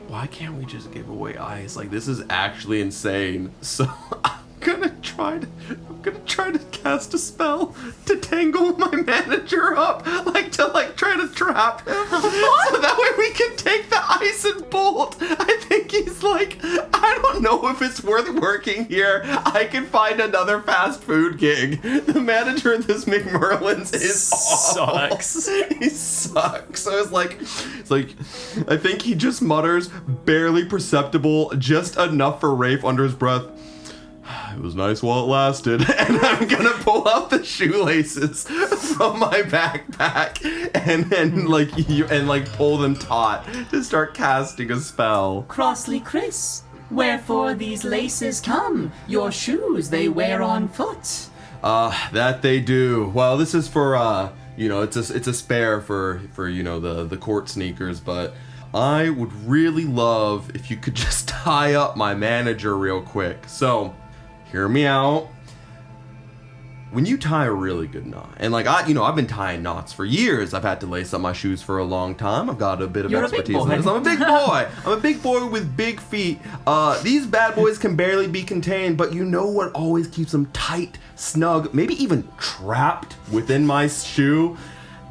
why can't we just give away ice? This is actually insane. So I'm gonna try to cast a spell to tangle my manager up, to try to trap him, so that way we can take the ice and bolt. I think he's I don't know if it's worth working here. I can find another fast food gig. The manager of this McMerlin's is awful. Sucks. He sucks. So it's I think he just mutters, barely perceptible, just enough for Rafe under his breath. It was nice while it lasted. And I'm gonna pull out the shoelaces from my backpack and pull them taut to start casting a spell. Crossly Chris, wherefore these laces come? Your shoes they wear on foot. That they do. Well, this is for it's a spare for the court sneakers, but I would really love if you could just tie up my manager real quick. So, hear me out. when you tie a really good knot, and like I've been tying knots for years. I've had to lace up my shoes for a long time. I've got a bit of expertise in this. I'm a big boy. I'm a big boy with big feet. These bad boys can barely be contained, but you know what always keeps them tight, snug, maybe even trapped within my shoe?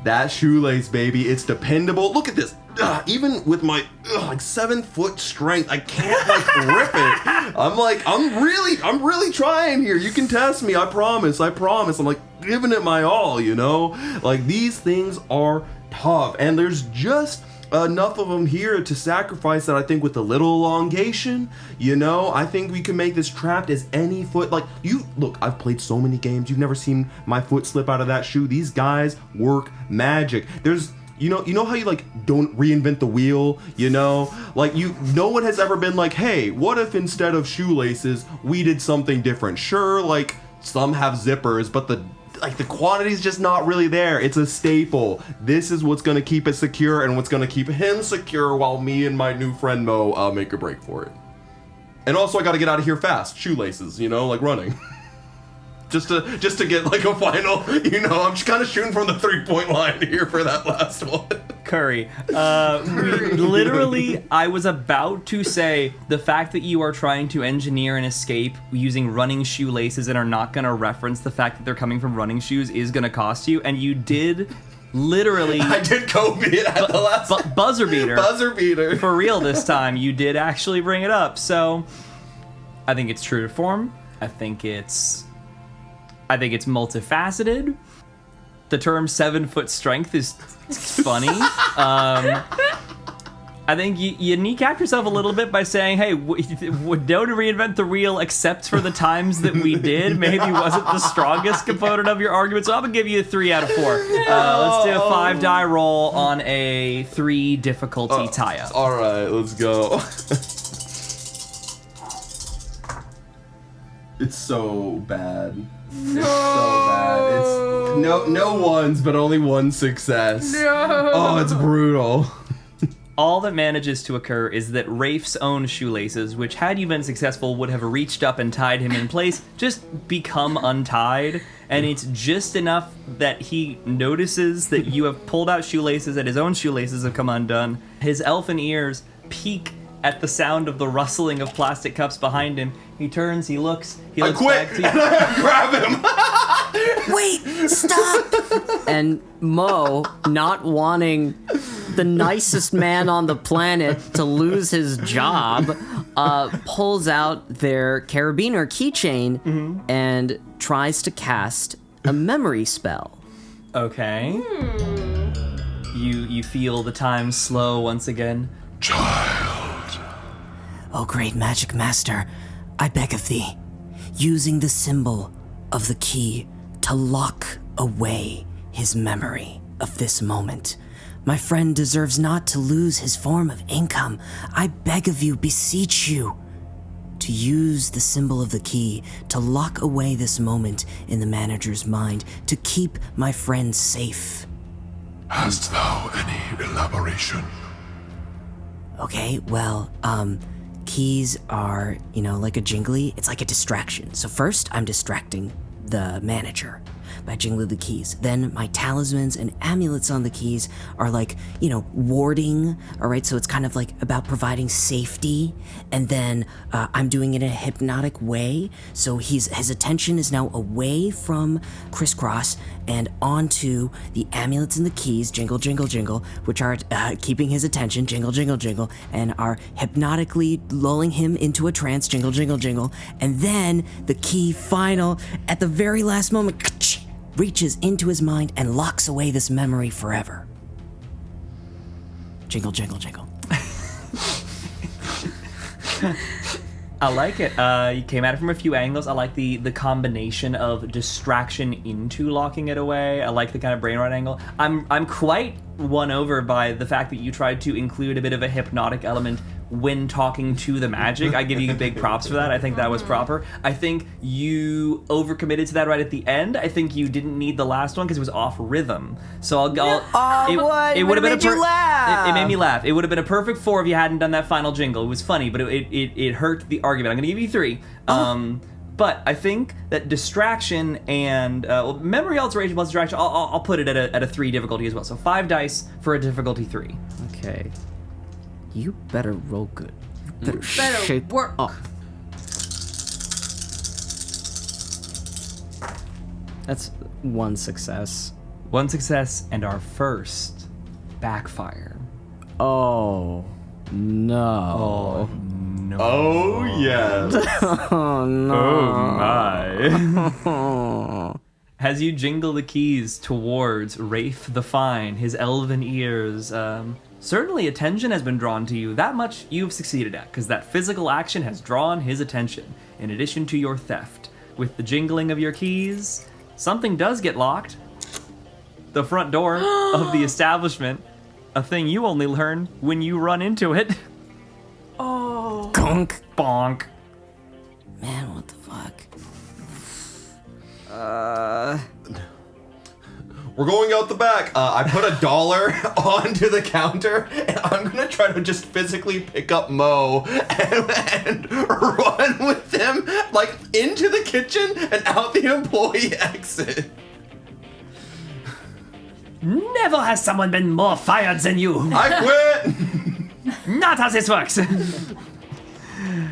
That shoelace, baby. It's dependable. Look at this. Even with my like 7-foot strength, I can't like rip it. I'm really trying here. You can test me. I promise. I'm like giving it my all, you know? Like these things are tough, and there's just enough of them here to sacrifice that I think with a little elongation, you know, I think we can make this trapped as any foot. Like look, I've played so many games. You've never seen my foot slip out of that shoe. These guys work magic. There's you know how you like don't reinvent the wheel, you know? Like no one has ever been like, hey, what if instead of shoelaces we did something different? Sure, like some have zippers, but the quantity's just not really there. It's a staple. This is what's gonna keep it secure and what's gonna keep him secure while me and my new friend Mo make a break for it. And also I gotta get out of here fast. Shoelaces, you know, like running. Just to get like a final, you know, I'm just kind of shooting from the 3-point line here for that last one. Curry. I was about to say the fact that you are trying to engineer an escape using running shoelaces and are not going to reference the fact that they're coming from running shoes is going to cost you, and you did literally. I did Kobe at the last buzzer beater. Buzzer beater. For real this time, you did actually bring it up. So, I think it's true to form. I think it's multifaceted. The term 7-foot strength is funny. I think you kneecapped yourself a little bit by saying, hey, don't reinvent the wheel except for the times that we did. Maybe wasn't the strongest component of your argument. So I'm going to give you a 3 out of 4. Let's do a 5-die roll on a 3 difficulty tie-up. All right, let's go. It's so bad. It's so bad. It's no ones, but only one success. No. Oh, it's brutal. All that manages to occur is that Rafe's own shoelaces, which had you been successful would have reached up and tied him in place, just become untied. And it's just enough that he notices that you have pulled out shoelaces, that his own shoelaces have come undone. His elfin ears peak at the sound of the rustling of plastic cups behind him. He turns, he looks back to you. And I grab him. Wait, stop! And Mo, not wanting the nicest man on the planet to lose his job, pulls out their carabiner keychain and tries to cast a memory spell. Okay. You feel the time slow once again. Child. Oh, great magic master, I beg of thee, using the symbol of the key to lock away his memory of this moment. My friend deserves not to lose his form of income. I beg of you, beseech you, to use the symbol of the key to lock away this moment in the manager's mind, to keep my friend safe. Hast thou any elaboration? Okay, well, keys are, like a jingly. It's like a distraction. So first, I'm distracting the manager by jingling the keys. Then my talismans and amulets on the keys are like, warding, all right? So it's kind of like about providing safety. And then I'm doing it in a hypnotic way. So his attention is now away from Crisscross and onto the amulets and the keys, jingle, jingle, jingle, which are keeping his attention, jingle, jingle, jingle, and are hypnotically lulling him into a trance, jingle, jingle, jingle. And then the key final, at the very last moment, reaches into his mind and locks away this memory forever. Jingle, jingle, jingle. I like it. You came at it from a few angles. I like the combination of distraction into locking it away. I like the kind of brain rot angle. I'm quite won over by the fact that you tried to include a bit of a hypnotic element when talking to the magic. I give you big props for that. I think that was proper. I think you overcommitted to that right at the end. I think you didn't need the last one because it was off rhythm. So it would have made you laugh. It made me laugh. It would have been a perfect 4 if you hadn't done that final jingle. It was funny, but it hurt the argument. I'm going to give you 3. But I think that distraction and memory alteration plus distraction, I'll put it at a 3 difficulty as well. So 5 dice for a difficulty 3. Okay. You better roll good. You better shape work. up. That's 1 success. 1 success and our first backfire. Oh no. No. Oh, yes. Oh no. Oh my. As you jingle the keys towards Rafe the Fine, his elven ears, certainly attention has been drawn to you. That much you've succeeded at, because that physical action has drawn his attention, in addition to your theft. With the jingling of your keys, something does get locked. The front door of the establishment, a thing you only learn when you run into it. Oh. Gunk. Bonk. Man, what the fuck? We're going out the back. I put $1 onto the counter, and I'm gonna try to just physically pick up Mo and run with him, like, into the kitchen and out the employee exit. Never has someone been more fired than you. I quit! Not how this works.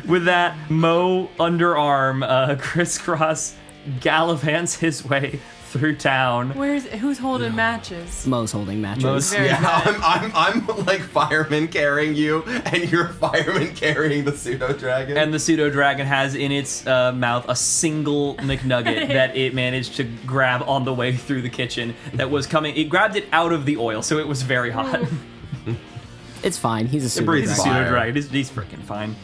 With that, Mo underarm crisscross gallivants his way through town. Who's holding matches? Mo's holding matches. Mo's- Very Yeah, good. I'm like fireman carrying you, and you're fireman carrying the pseudo dragon. And the pseudo dragon has in its mouth a single McNugget that it managed to grab on the way through the kitchen that was coming. It grabbed it out of the oil, so it was very hot. It's fine. He's a super breathes He's a fire. pseudo dragon. He's freaking fine.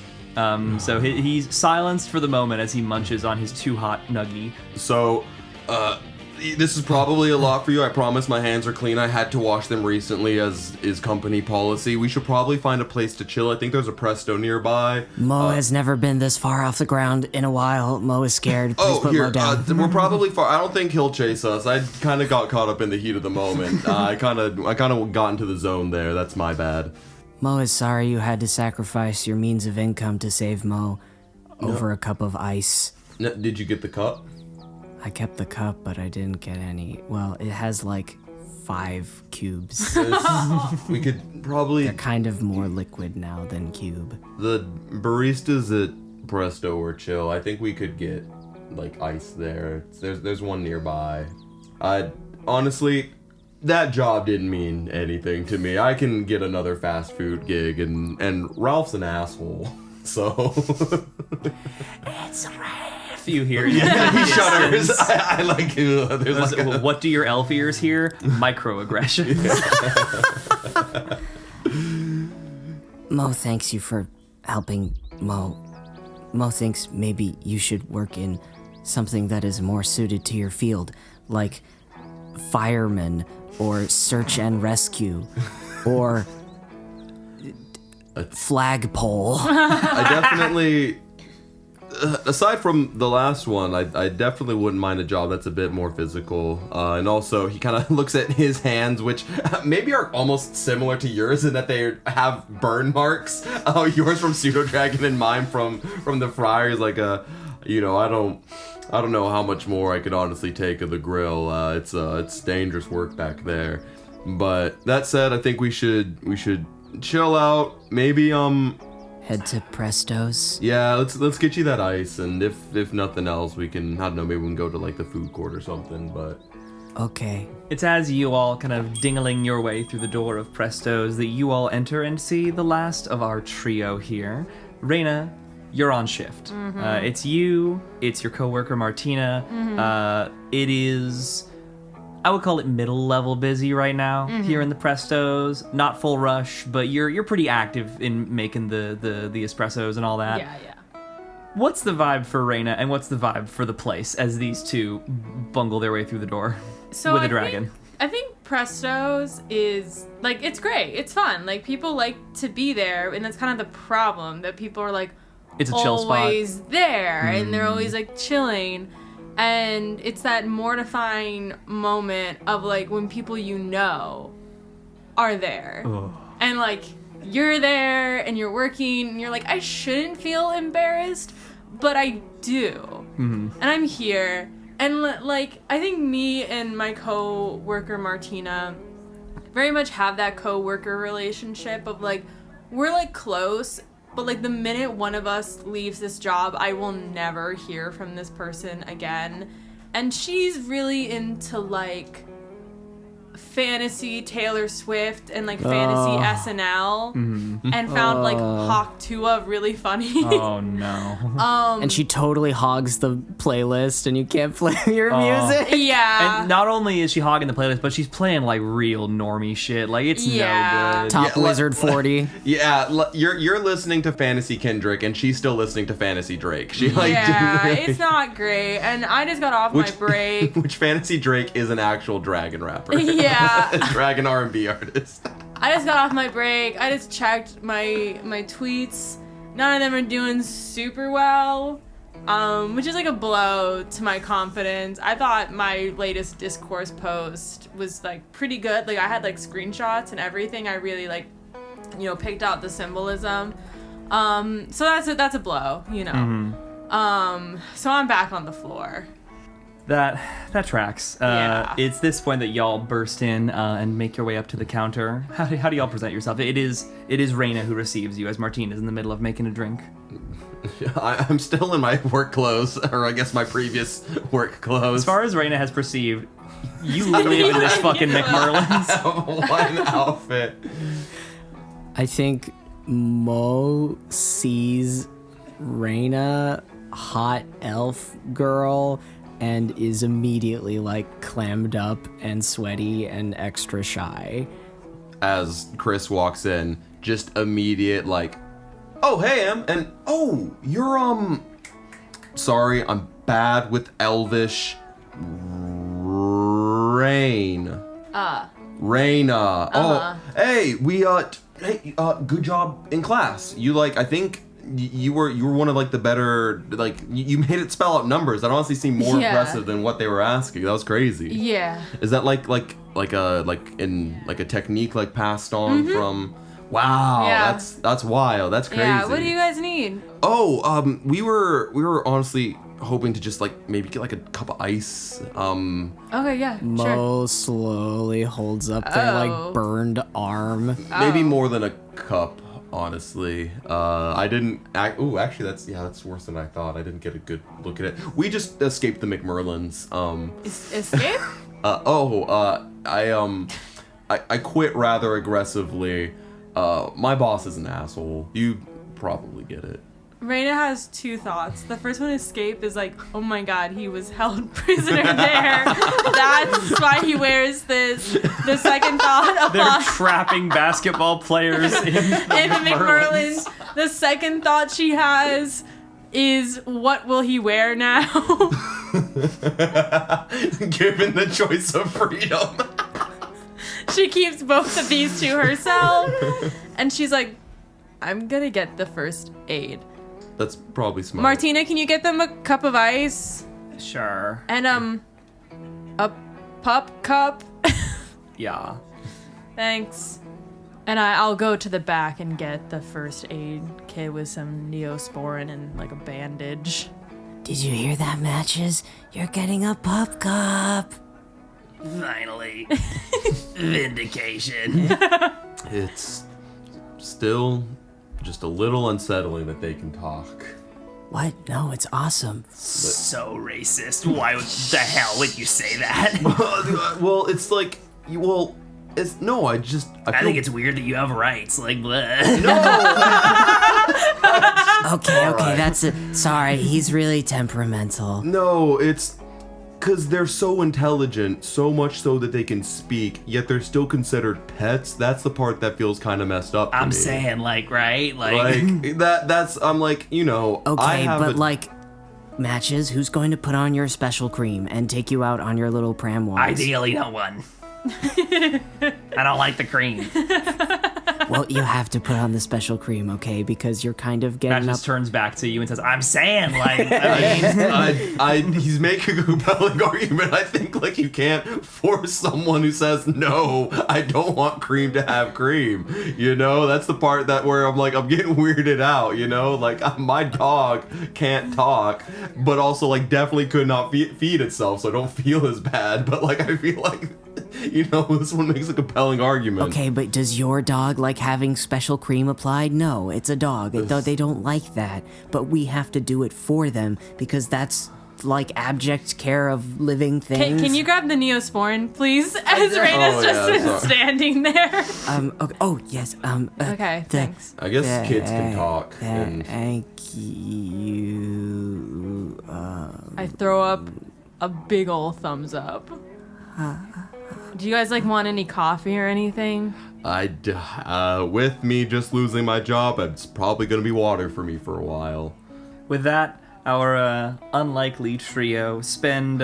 So he's silenced for the moment as he munches on his too hot nuggy. So, this is probably a lot for you. I promise my hands are clean. I had to wash them recently, as is company policy. We should probably find a place to chill. I think there's a Presto nearby. Mo has never been this far off the ground in a while. Mo is scared. Please put Mo down. We're probably far. I don't think he'll chase us. I kind of got caught up in the heat of the moment. I kind of got into the zone there. That's my bad. Mo is sorry you had to sacrifice your means of income to save Mo over a cup of ice. Did you get the cup? I kept the cup, but I didn't get any. Well, it has like 5 cubes. We could probably. They're kind of more liquid now than cube. The baristas at Presto were chill. I think we could get like ice there. There's one nearby. Honestly, that job didn't mean anything to me. I can get another fast food gig, and Ralph's an asshole. So It's Rafe. You hear? he shudders. I like. There's like a, What do your elf ears hear? Microaggressions. Mo thanks you for helping Mo. Mo thinks maybe you should work in something that is more suited to your field, like fireman or search and rescue or flagpole. I definitely. Aside from the last one, I definitely wouldn't mind a job that's a bit more physical. And also, he kind of looks at his hands, which maybe are almost similar to yours in that they have burn marks. Yours from Pseudo Dragon and mine from the Friar is like I don't know how much more I could honestly take of the grill. It's dangerous work back there. But that said, I think we should chill out. Maybe Head to Presto's. yeah, let's get you that ice, and if nothing else, we can, I don't know, maybe we can go to like the food court or something. But Okay. It's as you all kind of dingling your way through the door of Presto's that you all enter and see the last of our trio here. Rhaena, you're on shift. It's you, it's your coworker Martina. It is, I would call it middle level busy right now here in the Prestos. Not full rush, but you're pretty active in making the espressos and all that. Yeah. What's the vibe for Rhaena and what's the vibe for the place as these two bungle their way through the door So with a I dragon? I think Presto's is like, it's great. It's fun. Like, people like to be there, and that's kind of the problem, that people are like It's a chill spot. always there, and they're always like chilling. And it's that mortifying moment of like when people you know are there. And like you're there and you're working and you're like, I shouldn't feel embarrassed, but I do. and I'm here, and like I think me and my co-worker Martina very much have that co-worker relationship of like we're like close, but like the minute one of us leaves this job, I will never hear from this person again. And she's really into like fantasy Taylor Swift and like fantasy SNL, and found like Hawk Tuah really funny. Oh no. And she totally hogs the playlist, and you can't play your music. Yeah. And not only is she hogging the playlist, but she's playing like real normie shit. Like it's Yeah. no good. Top Wizard 40. Yeah, you're listening to Fantasy Kendrick, and she's still listening to Fantasy Drake. She like Yeah, it's not great. And I just got off my break. Which Fantasy Drake is an actual dragon rapper. Yeah. Dragon R&B artist. I just got off my break. I just checked my tweets. None of them are doing super well, which is like a blow to my confidence. I thought my latest discourse post was like pretty good. Like I had like screenshots and everything. I really like, picked out the symbolism. So that's a blow, So I'm back on the floor. That tracks. Yeah. It's this point that y'all burst in and make your way up to the counter. How do y'all present yourself? It is Rhaena who receives you as Martine is in the middle of making a drink. I'm still in my work clothes, or I guess my previous work clothes. As far as Rhaena has perceived, you live in this fucking McMurlin's. One outfit. I think Mo sees Rhaena, hot elf girl, and is immediately like clammed up and sweaty and extra shy. As Chris walks in, just immediate like, oh hey Em, and oh you're sorry, I'm bad with Elvish. Rhaena. Oh hey, good job in class. You like, I think you were one of like the better, like you made it spell out numbers that honestly seemed more impressive than what they were asking. That was crazy. Yeah. Is that like a technique like passed on from? Wow, Yeah. that's wild. That's crazy. Yeah. What do you guys need? Oh, we were honestly hoping to just like maybe get like a cup of ice. Okay. Yeah. Sure. Mo slowly holds up their like burned arm. Maybe more than a cup. Honestly, I didn't. Actually, that's worse than I thought. I didn't get a good look at it. We just escaped the McMurlins. Escape? I quit rather aggressively. My boss is an asshole. You probably get it. Rhaena has two thoughts. The first one, escape, is like, oh my god, he was held prisoner there. That's why he wears this. The second thought, They're trapping basketball players in the McMurlin's. The second thought she has is, what will he wear now? Given the choice of freedom. She keeps both of these to herself. And she's like, I'm gonna get the first aid. That's probably smart. Martina, can you get them a cup of ice? Sure. And, a pup cup? Yeah. Thanks. And I'll go to the back and get the first aid kit with some Neosporin and, like, a bandage. Did you hear that, Matches? You're getting a pup cup. Finally. Vindication. It's still just a little unsettling that they can talk. What? No, it's awesome. So racist. Why the hell would you say that? Well, it's like, it's no. I think it's weird that you have rights. Like, bleh. Okay, that's it. Sorry, he's really temperamental. No, it's because they're so intelligent, so much so that they can speak, yet they're still considered pets. That's the part that feels kind of messed up to I'm me. saying, like, right? Like that's I'm like, Okay, like, Matches, who's going to put on your special cream and take you out on your little pram walks? Ideally, no one. I don't like the cream. Well, you have to put on the special cream, okay? Because you're kind of getting Matt just turns back to you and says, I'm saying, like, I mean... he's making a compelling argument. I think, like, you can't force someone who says, no, I don't want cream to have cream. You know, that's the part that where I'm like, I'm getting weirded out, you know? Like, my dog can't talk, but also, like, definitely could not feed itself, so I don't feel as bad. But, like, I feel like, you know, this one makes a compelling argument. Okay, but does your dog like having special cream applied? No, it's a dog. They don't like that. But we have to do it for them because that's like abject care of living things. Can you grab the Neosporin, please? As Rhaena's just standing there. Okay. Oh, yes. Okay, thanks. I guess kids can talk. Thank you. I throw up a big ol' thumbs up. Do you guys like want any coffee or anything? With me just losing my job, it's probably gonna be water for me for a while. With that, our unlikely trio spend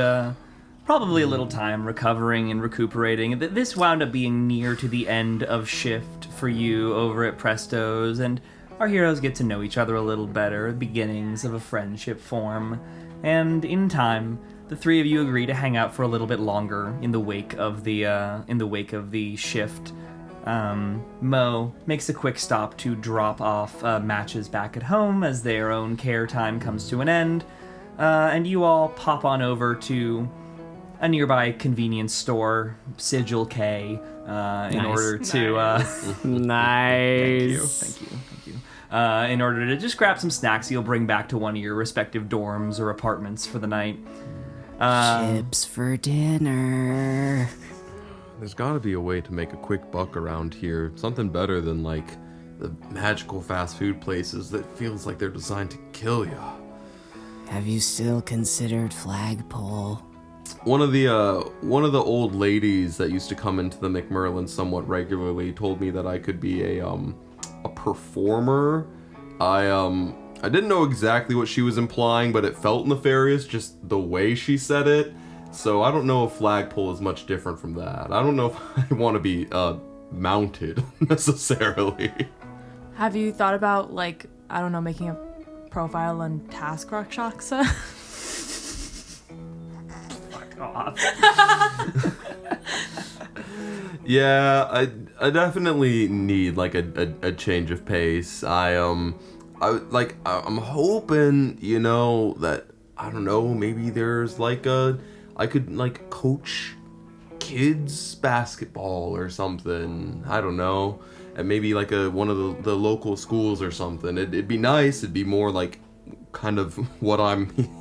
probably a little time recovering and recuperating. This wound up being near to the end of shift for you over at Presto's, and our heroes get to know each other a little better, beginnings of a friendship form, and in time, the three of you agree to hang out for a little bit longer in the wake of the shift. Mo makes a quick stop to drop off matches back at home as their own care time comes to an end, and you all pop on over to a nearby convenience store, Sigil K, in order to Nice. Thank you. In order to just grab some snacks you'll bring back to one of your respective dorms or apartments for the night. Chips for dinner. There's gotta be a way to make a quick buck around here. Something better than, like, the magical fast food places that feels like they're designed to kill you. Have you still considered Flagpole? One of the old ladies that used to come into the McMerlin somewhat regularly told me that I could be a performer. I didn't know exactly what she was implying, but it felt nefarious just the way she said it. So I don't know if Flagpole is much different from that. I don't know if I want to be mounted necessarily. Have you thought about, like, I don't know, making a profile on Task Rakshasa? Fuck off. Yeah, I definitely need, like, a change of pace. I'm hoping, you know, that, I don't know, maybe there's like I could like coach kids basketball or something. I don't know. And maybe like one of the local schools or something. It'd be nice. It'd be more like kind of what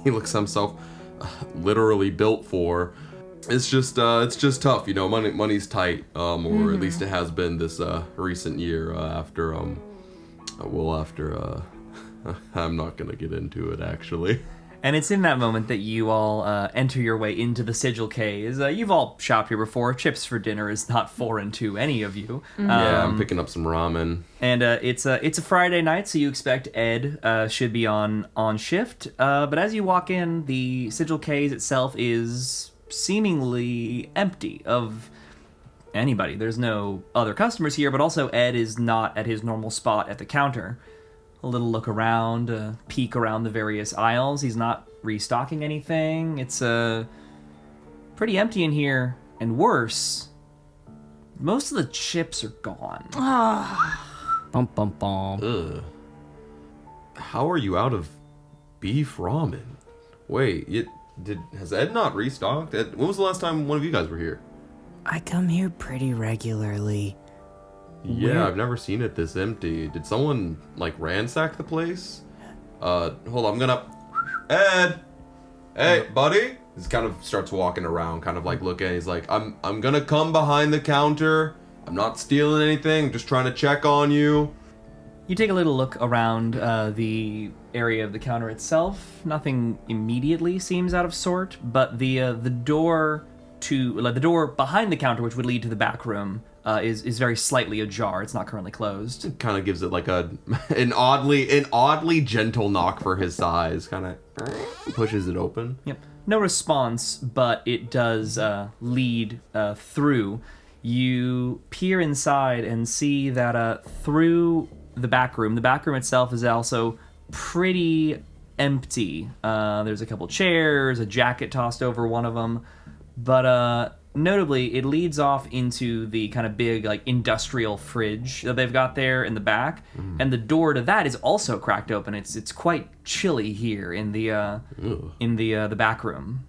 he looks himself literally built for. It's just tough, you know, money's tight, or at least it has been this recent year after I'm not gonna get into it actually. And it's in that moment that you all enter your way into the Sigil K's. You've all shopped here before. Chips for dinner is not foreign to any of you. Yeah, I'm picking up some ramen. And it's a Friday night, so you expect Ed should be on shift. But as you walk in, the Sigil K's itself is seemingly empty of anybody. There's no other customers here, but also Ed is not at his normal spot at the counter. A little look around, a peek around the various aisles. He's not restocking anything. It's pretty empty in here, and worse, most of the chips are gone. Bum bum bum. Ugh. How are you out of beef ramen? Wait, has Ed not restocked? When was the last time one of you guys were here? I come here pretty regularly. Yeah, I've never seen it this empty. Did someone, like, ransack the place? Hold on, I'm gonna... Ed! Hey, buddy! He kind of starts walking around, kind of, like, looking. He's like, I'm gonna come behind the counter. I'm not stealing anything. I'm just trying to check on you. You take a little look around the area of the counter itself. Nothing immediately seems out of sort, but the door behind the counter, which would lead to the back room, is very slightly ajar. It's not currently closed. It kind of gives it like an oddly gentle knock for his size. Kind of pushes it open. Yep. No response, but it does lead through. You peer inside and see that through the back room itself is also pretty empty. There's a couple chairs, a jacket tossed over one of them, but notably it leads off into the kind of big like industrial fridge that they've got there in the back, and the door to that is also cracked open. It's quite chilly here in the back room.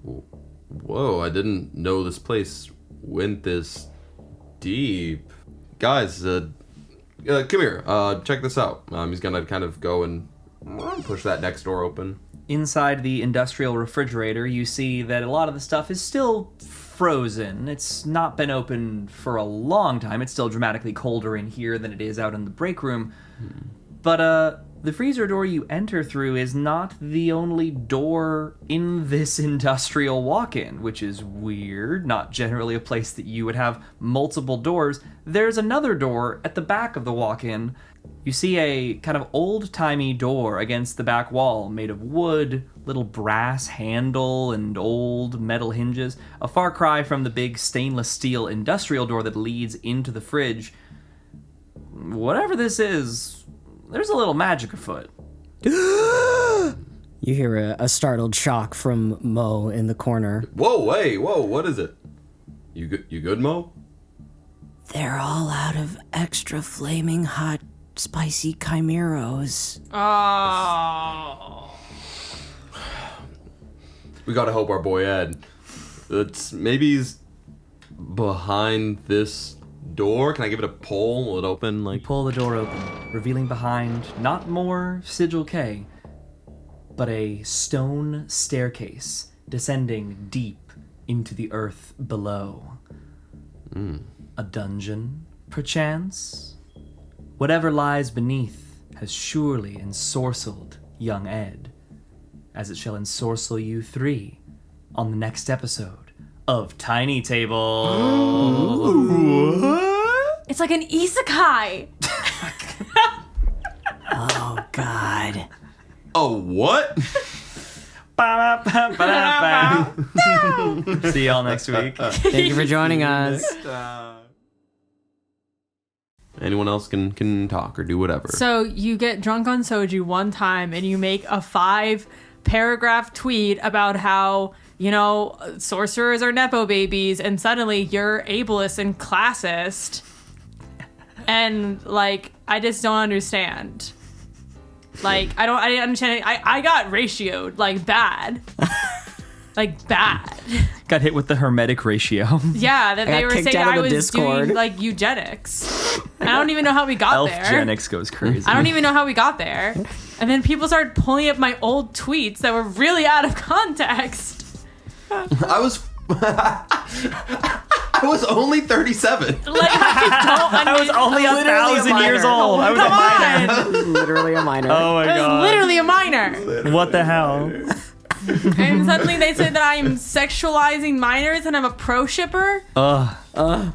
Whoa, I didn't know this place went this deep. Guys, come here. Check this out. He's gonna kind of go and push that next door open. Inside the industrial refrigerator, you see that a lot of the stuff is still frozen. It's not been open for a long time. It's still dramatically colder in here than it is out in the break room. But the freezer door you enter through is not the only door in this industrial walk-in, which is weird. Not generally a place that you would have multiple doors. There's another door at the back of the walk-in. You see a kind of old-timey door against the back wall, made of wood, little brass handle, and old metal hinges. A far cry from the big stainless steel industrial door that leads into the fridge. Whatever this is, there's a little magic afoot. You hear a startled shock from Mo in the corner. Whoa, what is it? You good, Mo? They're all out of extra flaming hot spicy chimeros. Oh. We gotta help our boy Ed. Maybe he's behind this door. Can I give it a pull? Will it open? You pull the door open, revealing behind not more Sigil K, but a stone staircase descending deep into the earth below. A dungeon, perchance? Whatever lies beneath has surely ensorcelled young Ed, as it shall ensorcell you three on the next episode of Tiny Table. It's like an isekai. Oh, God. Oh, what? See y'all next week. Thank you for joining us. Anyone else can talk or do whatever. So you get drunk on soju one time and you make a 5-paragraph tweet about how, sorcerers are Nepo babies, and suddenly you're ableist and classist. And, I just don't understand. I didn't understand. I got ratioed, bad. Bad. Got hit with the hermetic ratio. Yeah, that they were saying I was Discord. doing, eugenics. I don't even know how we got there. Elfgenics goes crazy. I don't even know how we got there. And then people started pulling up my old tweets that were really out of context. I was only 37. I was only 1,000 years old. I was Come a minor. on. Literally a minor. Oh my I was god. literally a minor. What the hell? And suddenly they said that I'm sexualizing minors and I'm a pro shipper. The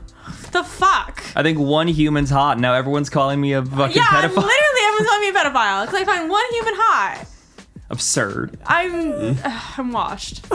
fuck? I think one human's hot. Now everyone's calling me a fucking pedophile. Literally everyone's calling me a pedophile. It's like I find one human hot. Absurd. I'm washed.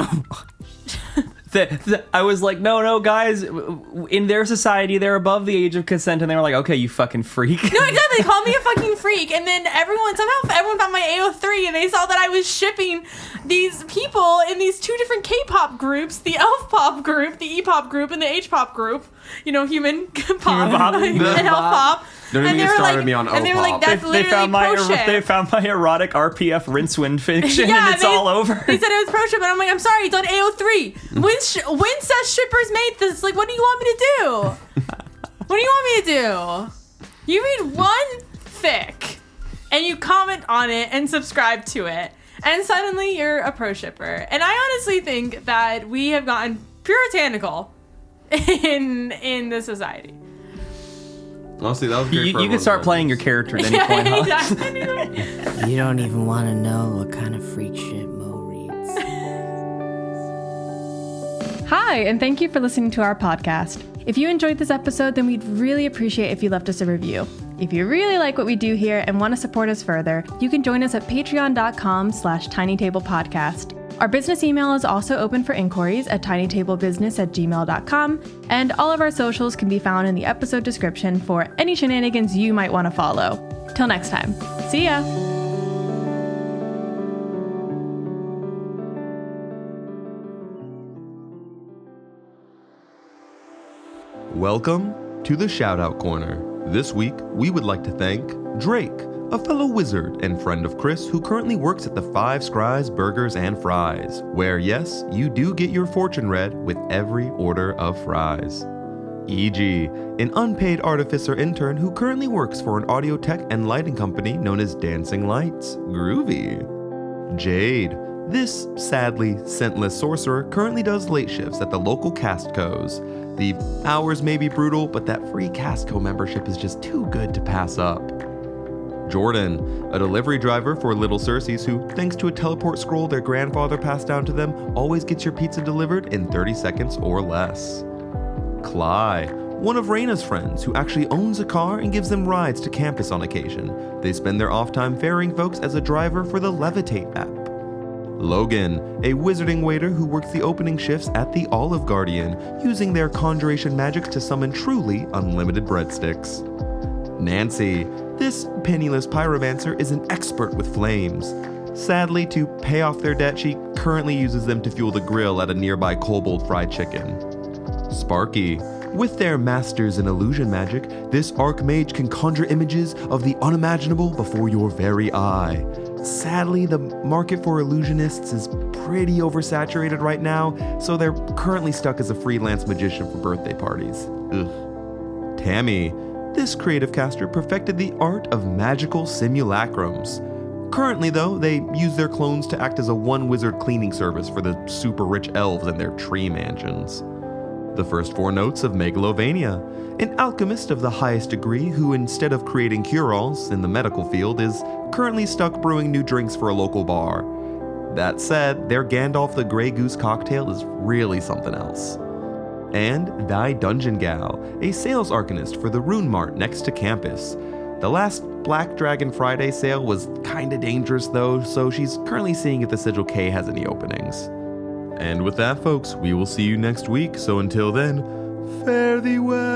I was like, no, guys. In their society, they're above the age of consent, and they were like, okay, you fucking freak. No, exactly. They called me a fucking freak, and then everyone found my AO3, and they saw that I was shipping these people in these two different K-pop groups: the elf pop group, the E-pop group, and the H-pop group. Human pop, and elf pop. Don't even get started me on and they were like, that's literally they found my erotic RPF Rincewind fiction, and it's all over. They said it was pro ship, and I'm like, I'm sorry, it's on AO3. When says shippers made this? What do you want me to do? What do you want me to do? You read one fic, and you comment on it and subscribe to it, and suddenly you're a pro shipper. And I honestly think that we have gotten puritanical in this society. Honestly, that was great. You can start playing your character at any point, huh? Exactly. You don't even want to know what kind of freak shit Mo reads. Hi, and thank you for listening to our podcast. If you enjoyed this episode, then we'd really appreciate if you left us a review. If you really like what we do here and want to support us further, you can join us at patreon.com/tinytablepodcast. Our business email is also open for inquiries at tinytablebusiness@gmail.com, and all of our socials can be found in the episode description for any shenanigans you might want to follow. Till next time, see ya! Welcome to the Shoutout Corner. This week, we would like to thank Drake, a fellow wizard and friend of Chris who currently works at the Five Scries Burgers and Fries, where yes, you do get your fortune read with every order of fries. E.g., an unpaid artificer intern who currently works for an audio tech and lighting company known as Dancing Lights. Groovy. Jade, this sadly scentless sorcerer currently does late shifts at the local Castco's. The hours may be brutal, but that free Castco membership is just too good to pass up. Jordan, a delivery driver for Little Cersei's who, thanks to a teleport scroll their grandfather passed down to them, always gets your pizza delivered in 30 seconds or less. Cly, one of Rhaena's friends who actually owns a car and gives them rides to campus on occasion. They spend their off time ferrying folks as a driver for the Levitate app. Logan, a wizarding waiter who works the opening shifts at the Olive Guardian, using their conjuration magic to summon truly unlimited breadsticks. Nancy, this penniless pyromancer is an expert with flames. Sadly, to pay off their debt, she currently uses them to fuel the grill at a nearby Kobold Fried Chicken. Sparky, with their masters in illusion magic, this archmage can conjure images of the unimaginable before your very eye. Sadly, the market for illusionists is pretty oversaturated right now, so they're currently stuck as a freelance magician for birthday parties. Ugh. Tammy, this creative caster perfected the art of magical simulacrums. Currently, though, they use their clones to act as a one-wizard cleaning service for the super-rich elves in their tree mansions. The first four notes of Megalovania, an alchemist of the highest degree who, instead of creating cure-alls in the medical field, is currently stuck brewing new drinks for a local bar. That said, their Gandalf the Grey Goose cocktail is really something else. And Thy Dungeon Gal, a sales arcanist for the Rune Mart next to campus. The last Black Dragon Friday sale was kinda dangerous though, so she's currently seeing if the Sigil K has any openings. And with that, folks, we will see you next week, so until then, fare thee well.